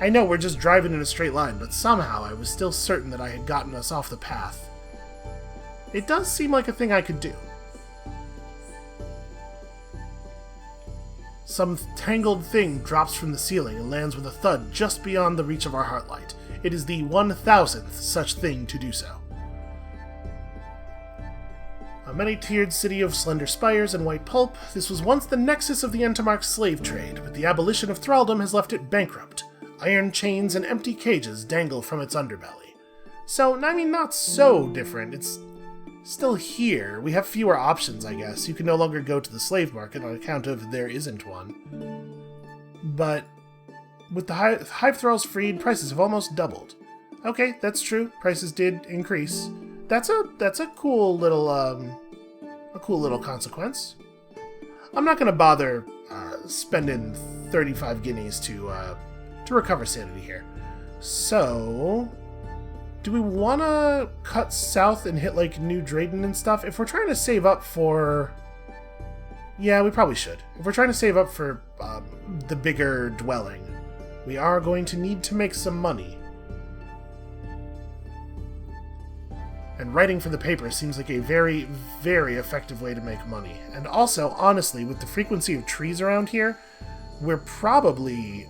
I know we're just driving in a straight line, but somehow I was still certain that I had gotten us off the path. It does seem like a thing I could do. Some tangled thing drops from the ceiling and lands with a thud just beyond the reach of our heartlight. It is the 1000th such thing to do so. A many-tiered city of slender spires and white pulp, this was once the nexus of the Entomark's slave trade, but the abolition of thraldom has left it bankrupt. Iron chains and empty cages dangle from its underbelly. So, I mean, not so different. It's still here. We have fewer options, I guess. You can no longer go to the slave market on account of there isn't one. But with the hive thralls freed, prices have almost doubled. Okay, that's true. Prices did increase. That's a cool little consequence. I'm not going to bother spending 35 guineas to recover sanity here. So, do we want to cut south and hit, like, New Drayden and stuff? If we're trying to save up for... Yeah, we probably should. If we're trying to save up for the bigger dwelling, we are going to need to make some money. And writing for the paper seems like a very, very effective way to make money. And also, honestly, with the frequency of trees around here, we're probably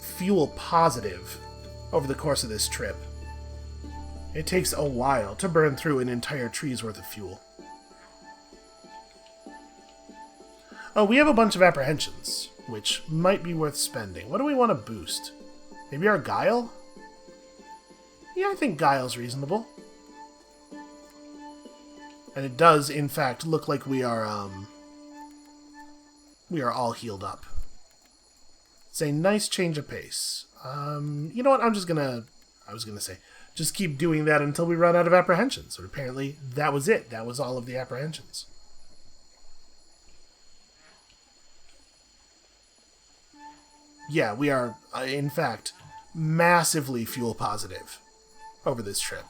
fuel positive over the course of this trip. It takes a while to burn through an entire tree's worth of fuel. Oh, we have a bunch of apprehensions, which might be worth spending. What do we want to boost? Maybe our guile? Yeah, I think guile's reasonable. And it does, in fact, look like we are all healed up. It's a nice change of pace. You know what? I was gonna say, just keep doing that until we run out of apprehensions. But apparently, that was it. That was all of the apprehensions. Yeah, we are, in fact, massively fuel positive over this trip.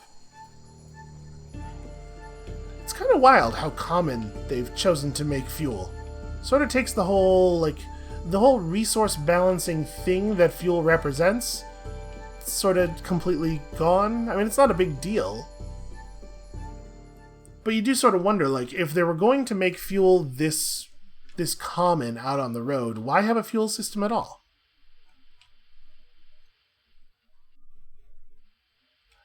It's kind of wild how common they've chosen to make fuel. Sort of takes the whole resource balancing thing that fuel represents, sort of completely gone. I mean, it's not a big deal. But you do sort of wonder, like, if they were going to make fuel this common out on the road, why have a fuel system at all?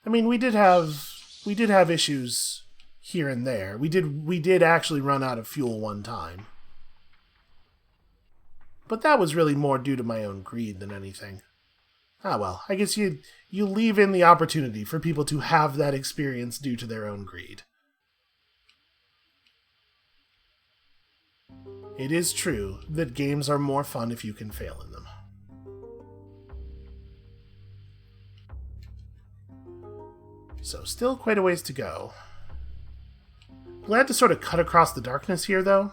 I mean, we did have issues here and there. We did actually run out of fuel one time. But that was really more due to my own greed than anything. Ah well, I guess you leave in the opportunity for people to have that experience due to their own greed. It is true that games are more fun if you can fail in them. So, still quite a ways to go. Glad to sort of cut across the darkness here, though.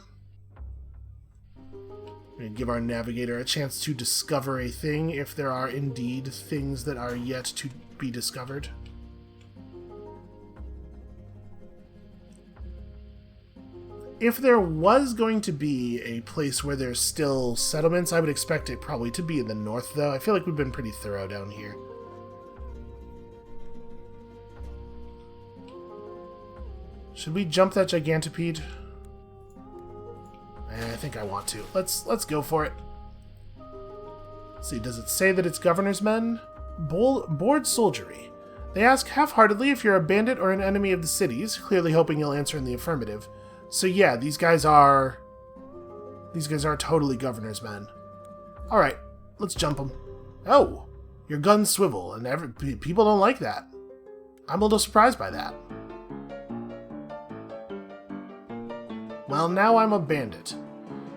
We're going to give our navigator a chance to discover a thing, if there are indeed things that are yet to be discovered. If there was going to be a place where there's still settlements, I would expect it probably to be in the north, though. I feel like we've been pretty thorough down here. Should we jump that gigantopede? I think I want to. Let's go for it. Let's see, does it say that it's governor's men? Bored soldiery. They ask half-heartedly if you're a bandit or an enemy of the cities, clearly hoping you'll answer in the affirmative. So yeah, these guys are totally governor's men. Alright, let's jump them. Oh, your guns swivel, and people don't like that. I'm a little surprised by that. Well, now I'm a bandit.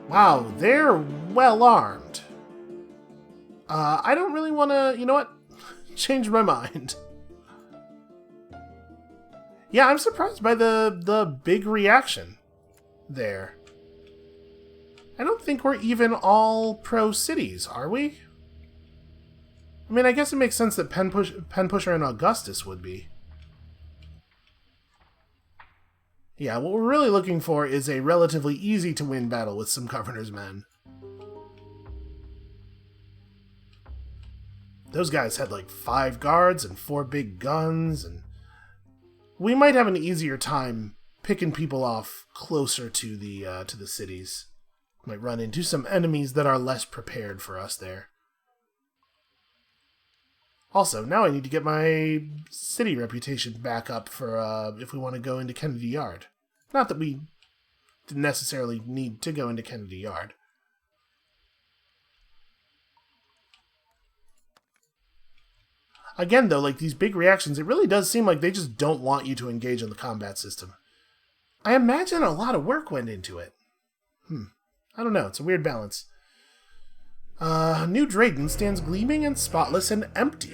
Wow, they're well armed. I don't really want to, you know what? Change my mind. Yeah, I'm surprised by the big reaction there. I don't think we're even all pro-cities, are we? I mean, I guess it makes sense that Penpusher and Augustus would be. Yeah, what we're really looking for is a relatively easy-to-win battle with some governor's men. Those guys had like 5 guards and 4 big guns, and we might have an easier time picking people off closer to the cities. Might run into some enemies that are less prepared for us there. Also, now I need to get my city reputation back up for if we want to go into Kennedy Yard. Not that we necessarily need to go into Kennedy Yard. Again, though, like these big reactions, it really does seem like they just don't want you to engage in the combat system. I imagine a lot of work went into it. I don't know, it's a weird balance. New Drayden stands gleaming and spotless and empty.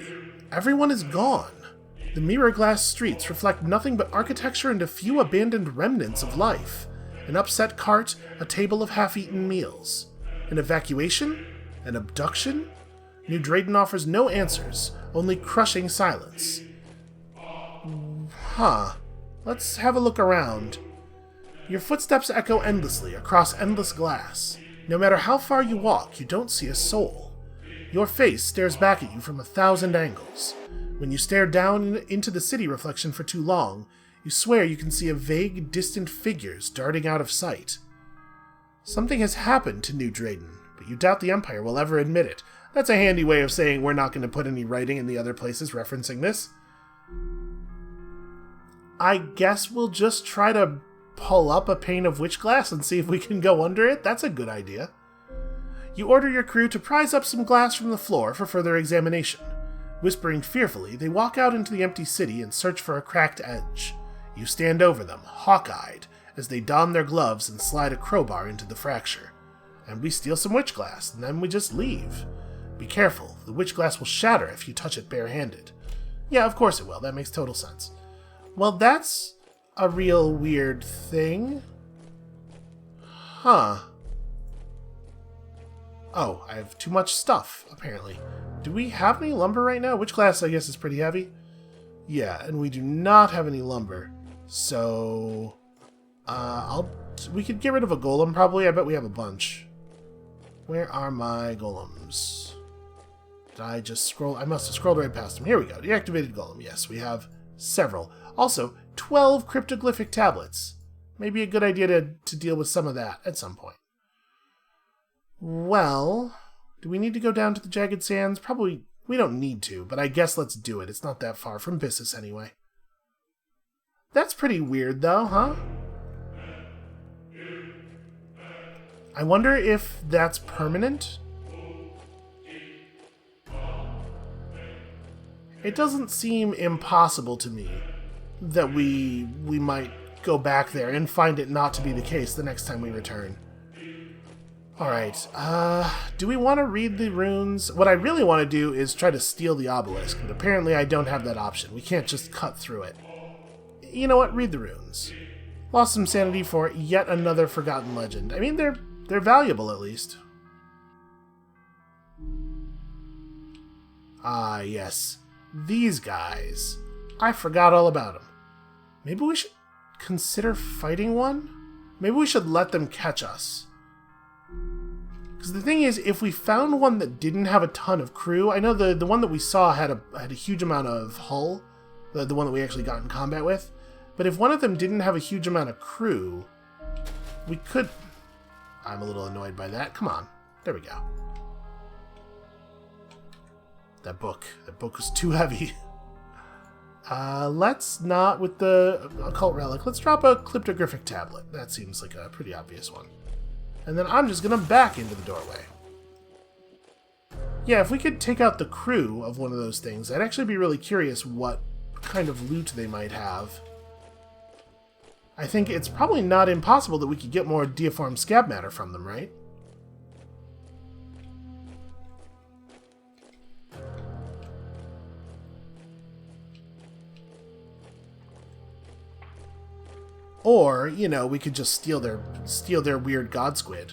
Everyone is gone. The mirror glass streets reflect nothing but architecture and a few abandoned remnants of life. An upset cart, a table of half-eaten meals. An evacuation? An abduction? New Drayden offers no answers, only crushing silence. Huh. Let's have a look around. Your footsteps echo endlessly across endless glass. No matter how far you walk, you don't see a soul. Your face stares back at you from 1,000 angles. When you stare down into the city reflection for too long, you swear you can see a vague, distant figures darting out of sight. Something has happened to New Drayden, but you doubt the Empire will ever admit it. That's a handy way of saying we're not going to put any writing in the other places referencing this. I guess we'll just try to pull up a pane of witch glass and see if we can go under it. That's a good idea. You order your crew to prise up some glass from the floor for further examination. Whispering fearfully, they walk out into the empty city and search for a cracked edge. You stand over them, hawk-eyed, as they don their gloves and slide a crowbar into the fracture. And we steal some witch glass, and then we just leave. Be careful, the witch glass will shatter if you touch it barehanded. Yeah, of course it will, that makes total sense. Well, that's a real weird thing. Huh. Oh, I have too much stuff, apparently. Do we have any lumber right now? Witch glass, I guess, is pretty heavy. Yeah, and we do not have any lumber. So, we could get rid of a golem, probably. I bet we have a bunch. Where are my golems? Did I just scroll? I must have scrolled right past them. Here we go. Deactivated golem. Yes, we have several. Also, 12 cryptoglyphic tablets. Maybe a good idea to deal with some of that at some point. Well, do we need to go down to the Jagged Sands? Probably, we don't need to, but I guess let's do it. It's not that far from Bissus anyway. That's pretty weird, though, huh? I wonder if that's permanent? It doesn't seem impossible to me that we might go back there and find it not to be the case the next time we return. Alright, do we want to read the runes? What I really want to do is try to steal the obelisk, but apparently I don't have that option. We can't just cut through it. You know what? Read the runes. Lost some sanity for yet another forgotten legend. I mean, they're valuable, at least. Ah, yes. These guys. I forgot all about them. Maybe we should consider fighting one? Maybe we should let them catch us. Because the thing is, if we found one that didn't have a ton of crew, I know the one that we saw had a huge amount of hull, the one that we actually got in combat with, but if one of them didn't have a huge amount of crew, we could... I'm a little annoyed by that. Come on. There we go. That book was too heavy. Let's not, with the occult relic, let's drop a cryptoglyphic tablet. That seems like a pretty obvious one. And then I'm just going to back into the doorway. Yeah, if we could take out the crew of one of those things, I'd actually be really curious what kind of loot they might have. I think it's probably not impossible that we could get more deiform scab matter from them, right? Or, you know, we could just steal their weird god squid.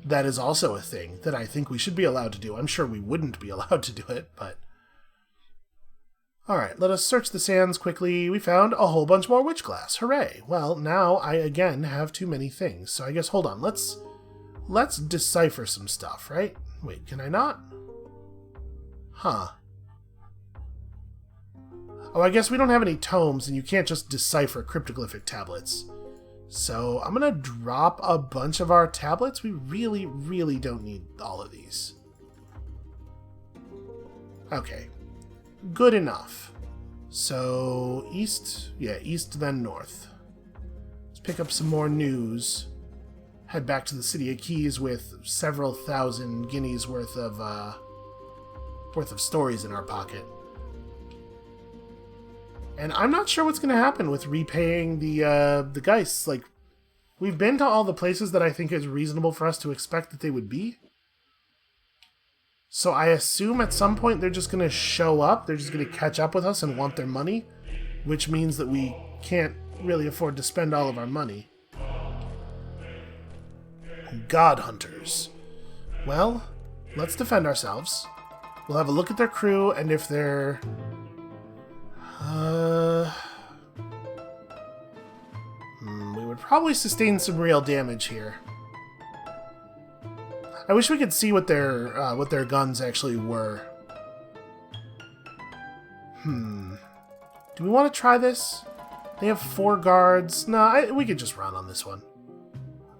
That is also a thing that I think we should be allowed to do. I'm sure we wouldn't be allowed to do it, but... Alright, let us search the sands quickly. We found a whole bunch more witch glass. Hooray! Well, now I again have too many things. So I guess, hold on, let's decipher some stuff, right? Wait, can I not? Huh. Oh, I guess we don't have any tomes, and you can't just decipher cryptoglyphic tablets. So I'm going to drop a bunch of our tablets. We really, really don't need all of these. Okay. Good enough. So, east, then north. Let's pick up some more news. Head back to the City of Keys with several thousand guineas worth of stories in our pocket. And I'm not sure what's going to happen with repaying the Geists. Like, we've been to all the places that I think is reasonable for us to expect that they would be. So I assume at some point they're just going to show up. They're just going to catch up with us and want their money, which means that we can't really afford to spend all of our money. God Hunters. Well, let's defend ourselves. We'll have a look at their crew, and if they're... we would probably sustain some real damage here. I wish we could see what their guns actually were. Do we want to try this? They have 4 guards. No, we could just run on this one.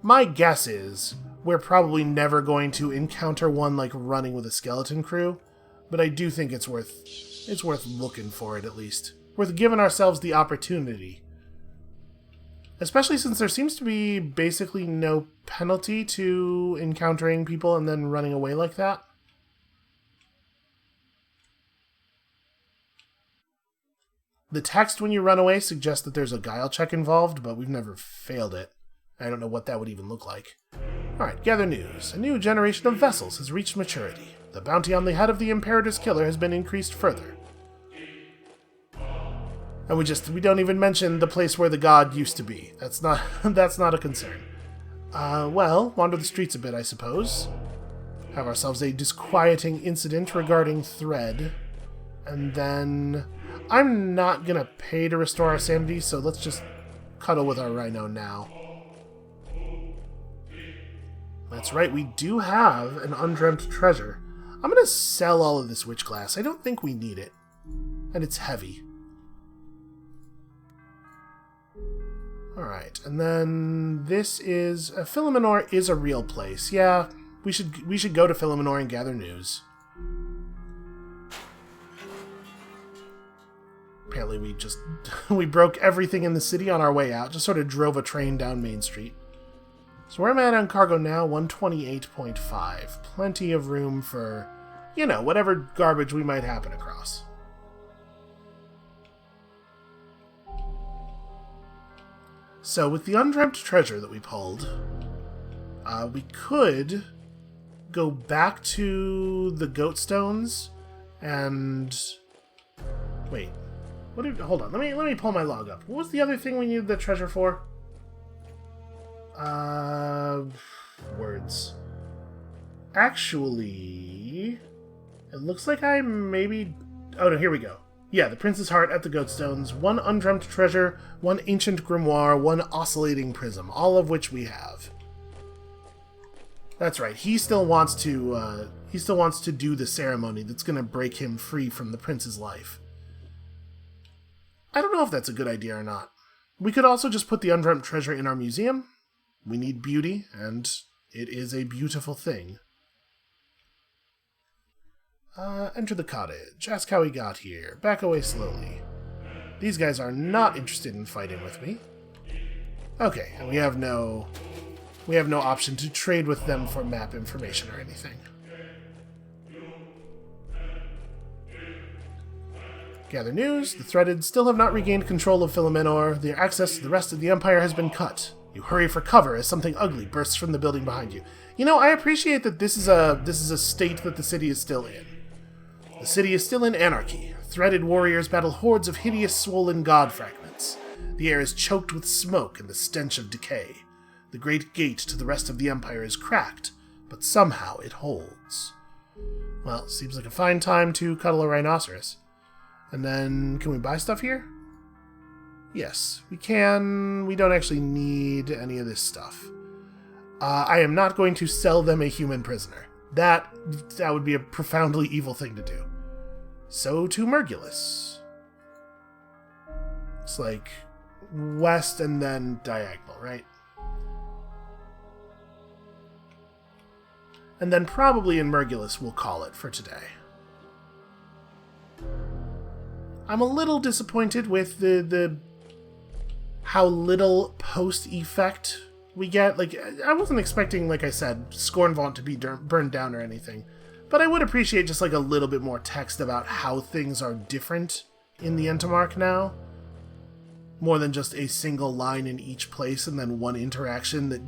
My guess is we're probably never going to encounter one like running with a skeleton crew, but I do think it's worth looking for it at least. Worth giving ourselves the opportunity. Especially since there seems to be basically no penalty to encountering people and then running away like that. The text when you run away suggests that there's a guile check involved, but we've never failed it. I don't know what that would even look like. Alright, gather news. A new generation of vessels has reached maturity. The bounty on the head of the Imperator's killer has been increased further. And we don't even mention the place where the god used to be. That's not a concern. Well, wander the streets a bit, I suppose. Have ourselves a disquieting incident regarding Thread. And then... I'm not gonna pay to restore our sanity, so let's just cuddle with our rhino now. That's right, we do have an undreamt treasure. I'm gonna sell all of this witch glass. I don't think we need it. And it's heavy. Alright, and then this is... Philomenoir is a real place. Yeah, we should go to Philomenoir and gather news. Apparently we broke everything in the city on our way out. Just sort of drove a train down Main Street. So where am I at on cargo now? 128.5. Plenty of room for, you know, whatever garbage we might happen across. So with the undreamt treasure that we pulled, we could go back to the goat stones and... Wait. Hold on, let me pull my log up. What was the other thing we needed the treasure for? Words. Actually, it looks like I maybe... Oh no, here we go. Yeah, the Prince's Heart at the Goatstones, 1 undreamt treasure, 1 ancient grimoire, 1 oscillating prism, all of which we have. That's right, he still wants to do the ceremony that's gonna break him free from the Prince's life. I don't know if that's a good idea or not. We could also just put the undreamt treasure in our museum. We need beauty, and it is a beautiful thing. Enter the cottage. Ask how he got here. Back away slowly. These guys are not interested in fighting with me. Okay, and we have no option to trade with them for map information or anything. Gather news. The Threaded still have not regained control of Philomenoir. Their access to the rest of the Empire has been cut. You hurry for cover as something ugly bursts from the building behind you. You know, I appreciate that this is a state that the city is still in. The city is still in anarchy. Threaded warriors battle hordes of hideous swollen god fragments. The air is choked with smoke and the stench of decay. The great gate to the rest of the Empire is cracked, but somehow it holds. Well, seems like a fine time to cuddle a rhinoceros. And then, can we buy stuff here? Yes, we can. We don't actually need any of this stuff. I am not going to sell them a human prisoner. That would be a profoundly evil thing to do. So to Mergulus. It's like west and then diagonal, right? And then probably in Mergulus we'll call it for today. I'm a little disappointed with the how little post-effect we get. Like, I wasn't expecting, like I said, Scornvaunt to be burned down or anything. But I would appreciate just like a little bit more text about how things are different in the Entomark now. More than just a single line in each place and then one interaction that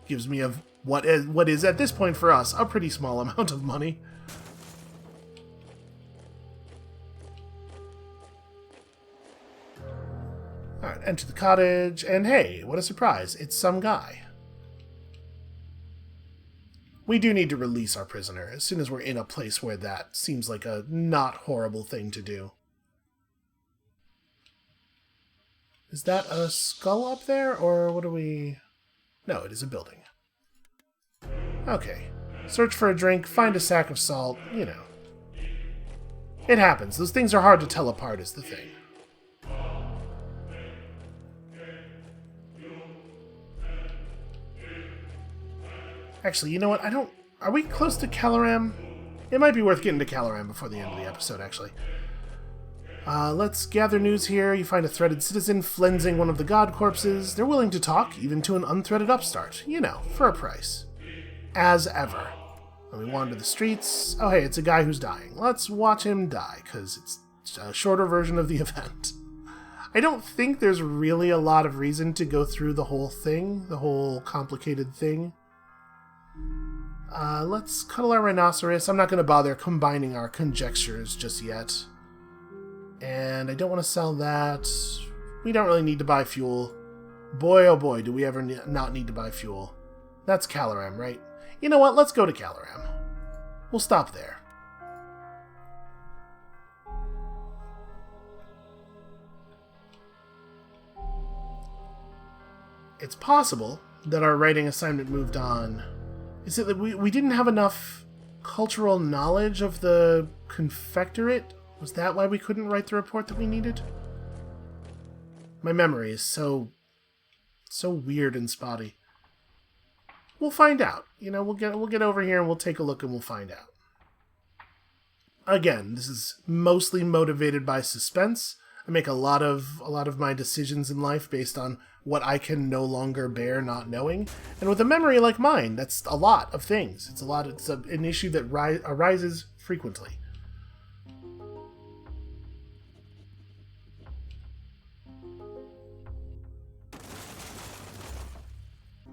gives me what is at this point for us a pretty small amount of money. Alright, enter the cottage, and hey, what a surprise, it's some guy. We do need to release our prisoner as soon as we're in a place where that seems like a not horrible thing to do. Is that a skull up there, or what are we... No, it is a building. Okay. Search for a drink, find a sack of salt, you know. It happens. Those things are hard to tell apart is the thing. Actually, you know what? Are we close to Caloram? It might be worth getting to Caloram before the end of the episode, actually. Let's gather news here. You find a threaded citizen flensing one of the god corpses. They're willing to talk, even to an unthreaded upstart. You know, for a price. As ever. And we wander the streets. Oh, hey, it's a guy who's dying. Let's watch him die, because it's a shorter version of the event. I don't think there's really a lot of reason to go through the whole thing, the whole complicated thing. Let's cuddle our rhinoceros. I'm not going to bother combining our conjectures just yet. And I don't want to sell that. We don't really need to buy fuel. Boy, oh boy, do we ever not need to buy fuel. That's Caloram, right? You know what? Let's go to Caloram. We'll stop there. It's possible that our writing assignment moved on. Is it that we didn't have enough cultural knowledge of the Confectorate? Was that why we couldn't write the report that we needed? My memory is so weird and spotty. We'll find out. You know, we'll get over here and we'll take a look and we'll find out. Again, this is mostly motivated by suspense. I make a lot of my decisions in life based on what I can no longer bear not knowing. And with a memory like mine, that's a lot of things. It's an issue that arises frequently.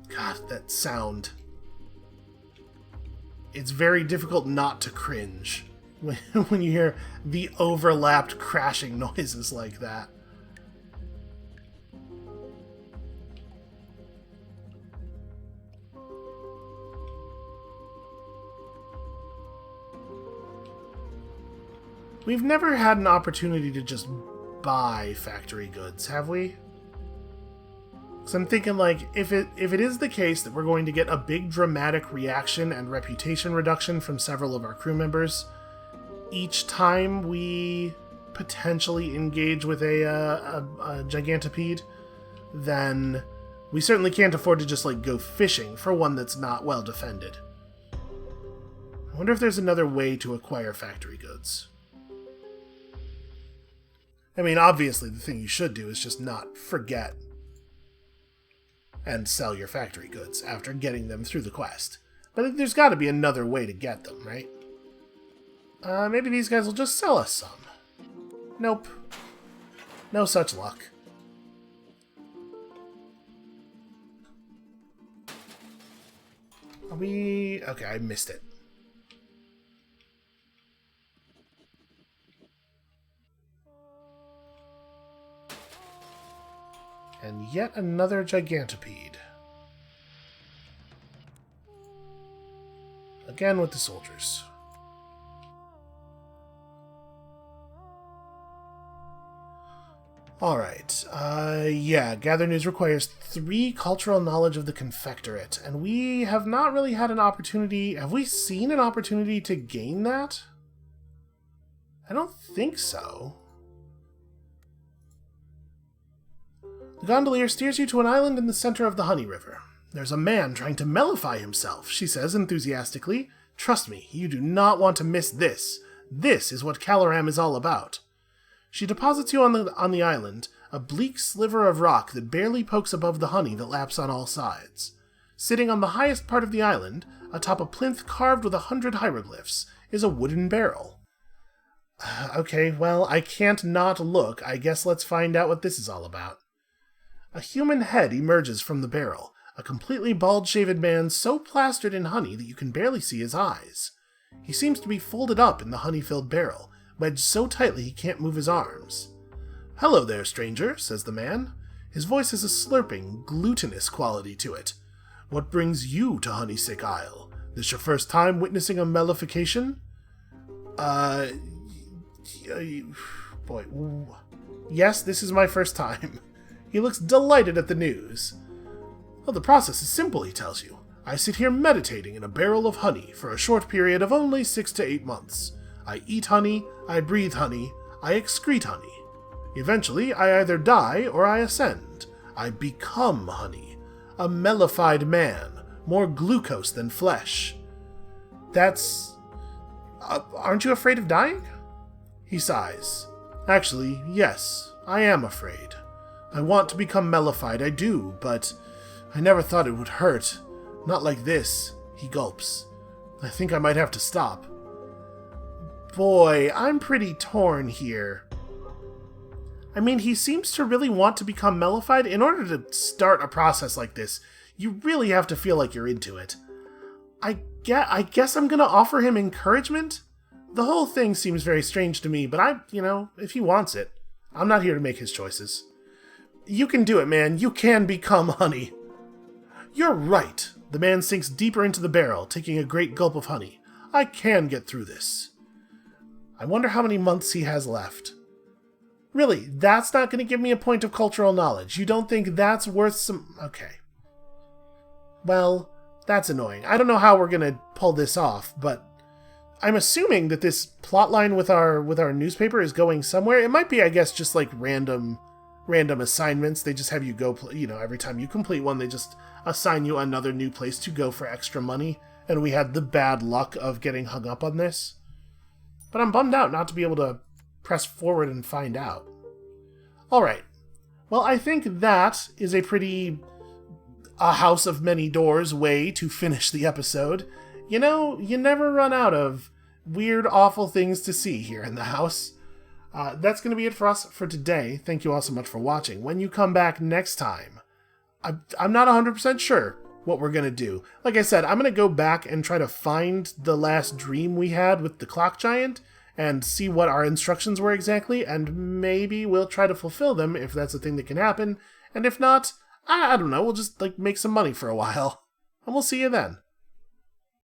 God, that sound. It's very difficult not to cringe when you hear the overlapped crashing noises like that. We've never had an opportunity to just buy factory goods, have we? So I'm thinking, like, if it is the case that we're going to get a big dramatic reaction and reputation reduction from several of our crew members each time we potentially engage with a gigantopede, then we certainly can't afford to just, like, go fishing for one that's not well defended. I wonder if there's another way to acquire factory goods. I mean, obviously the thing you should do is just not forget and sell your factory goods after getting them through the quest. But there's got to be another way to get them, right? Maybe these guys will just sell us some. Nope. No such luck. Are we... Okay, I missed it. And yet another gigantopede. Again with the soldiers. Alright, yeah, gather news requires 3 cultural knowledge of the Confectorate, and we have not really had an opportunity... Have we seen an opportunity to gain that? I don't think so. The gondolier steers you to an island in the center of the Honey River. There's a man trying to mellify himself, she says enthusiastically. Trust me, you do not want to miss this. This is what Caloram is all about. She deposits you on the island, a bleak sliver of rock that barely pokes above the honey that laps on all sides. Sitting on the highest part of the island, atop a plinth carved with 100 hieroglyphs, is a wooden barrel. Okay, well, I can't not look. I guess let's find out what this is all about. A human head emerges from the barrel, a completely bald-shaved man so plastered in honey that you can barely see his eyes. He seems to be folded up in the honey-filled barrel, wedged so tightly he can't move his arms. "Hello there, stranger," says the man. His voice has a slurping, glutinous quality to it. "What brings you to Honeysick Isle? This your first time witnessing a mellification? Boy. Yes, this is my first time. He looks delighted at the news. Well, the process is simple, he tells you. I sit here meditating in a barrel of honey for a short period of only 6 to 8 months. I eat honey, I breathe honey, I excrete honey. Eventually, I either die or I ascend. I become honey. A mellified man, more glucose than flesh. That's... aren't you afraid of dying? He sighs. Actually, yes, I am afraid. I want to become mellified, I do, but I never thought it would hurt. Not like this. He gulps. I think I might have to stop. Boy, I'm pretty torn here. I mean, he seems to really want to become mellified. In order to start a process like this, you really have to feel like you're into it. I guess I'm gonna offer him encouragement? The whole thing seems very strange to me, but if he wants it, I'm not here to make his choices. You can do it, man. You can become honey. You're right. The man sinks deeper into the barrel, taking a great gulp of honey. I can get through this. I wonder how many months he has left. Really, that's not going to give me a point of cultural knowledge. You don't think that's worth some... Okay. Well, that's annoying. I don't know how we're going to pull this off, but I'm assuming that this plotline with our newspaper is going somewhere. It might be, I guess, just like random assignments. They just have you go, every time you complete one, they just assign you another new place to go for extra money. And we had the bad luck of getting hung up on this. But I'm bummed out not to be able to press forward and find out. Alright. Well, I think that is a pretty a house of many doors way to finish the episode. You never run out of weird, awful things to see here in the house. That's going to be it for us for today. Thank you all so much for watching. When you come back next time, I'm not 100% sure what we're going to do. Like I said, I'm going to go back and try to find the last dream we had with the clock giant and see what our instructions were exactly, and maybe we'll try to fulfill them if that's a thing that can happen. And if not, I don't know, we'll just make some money for a while. And we'll see you then.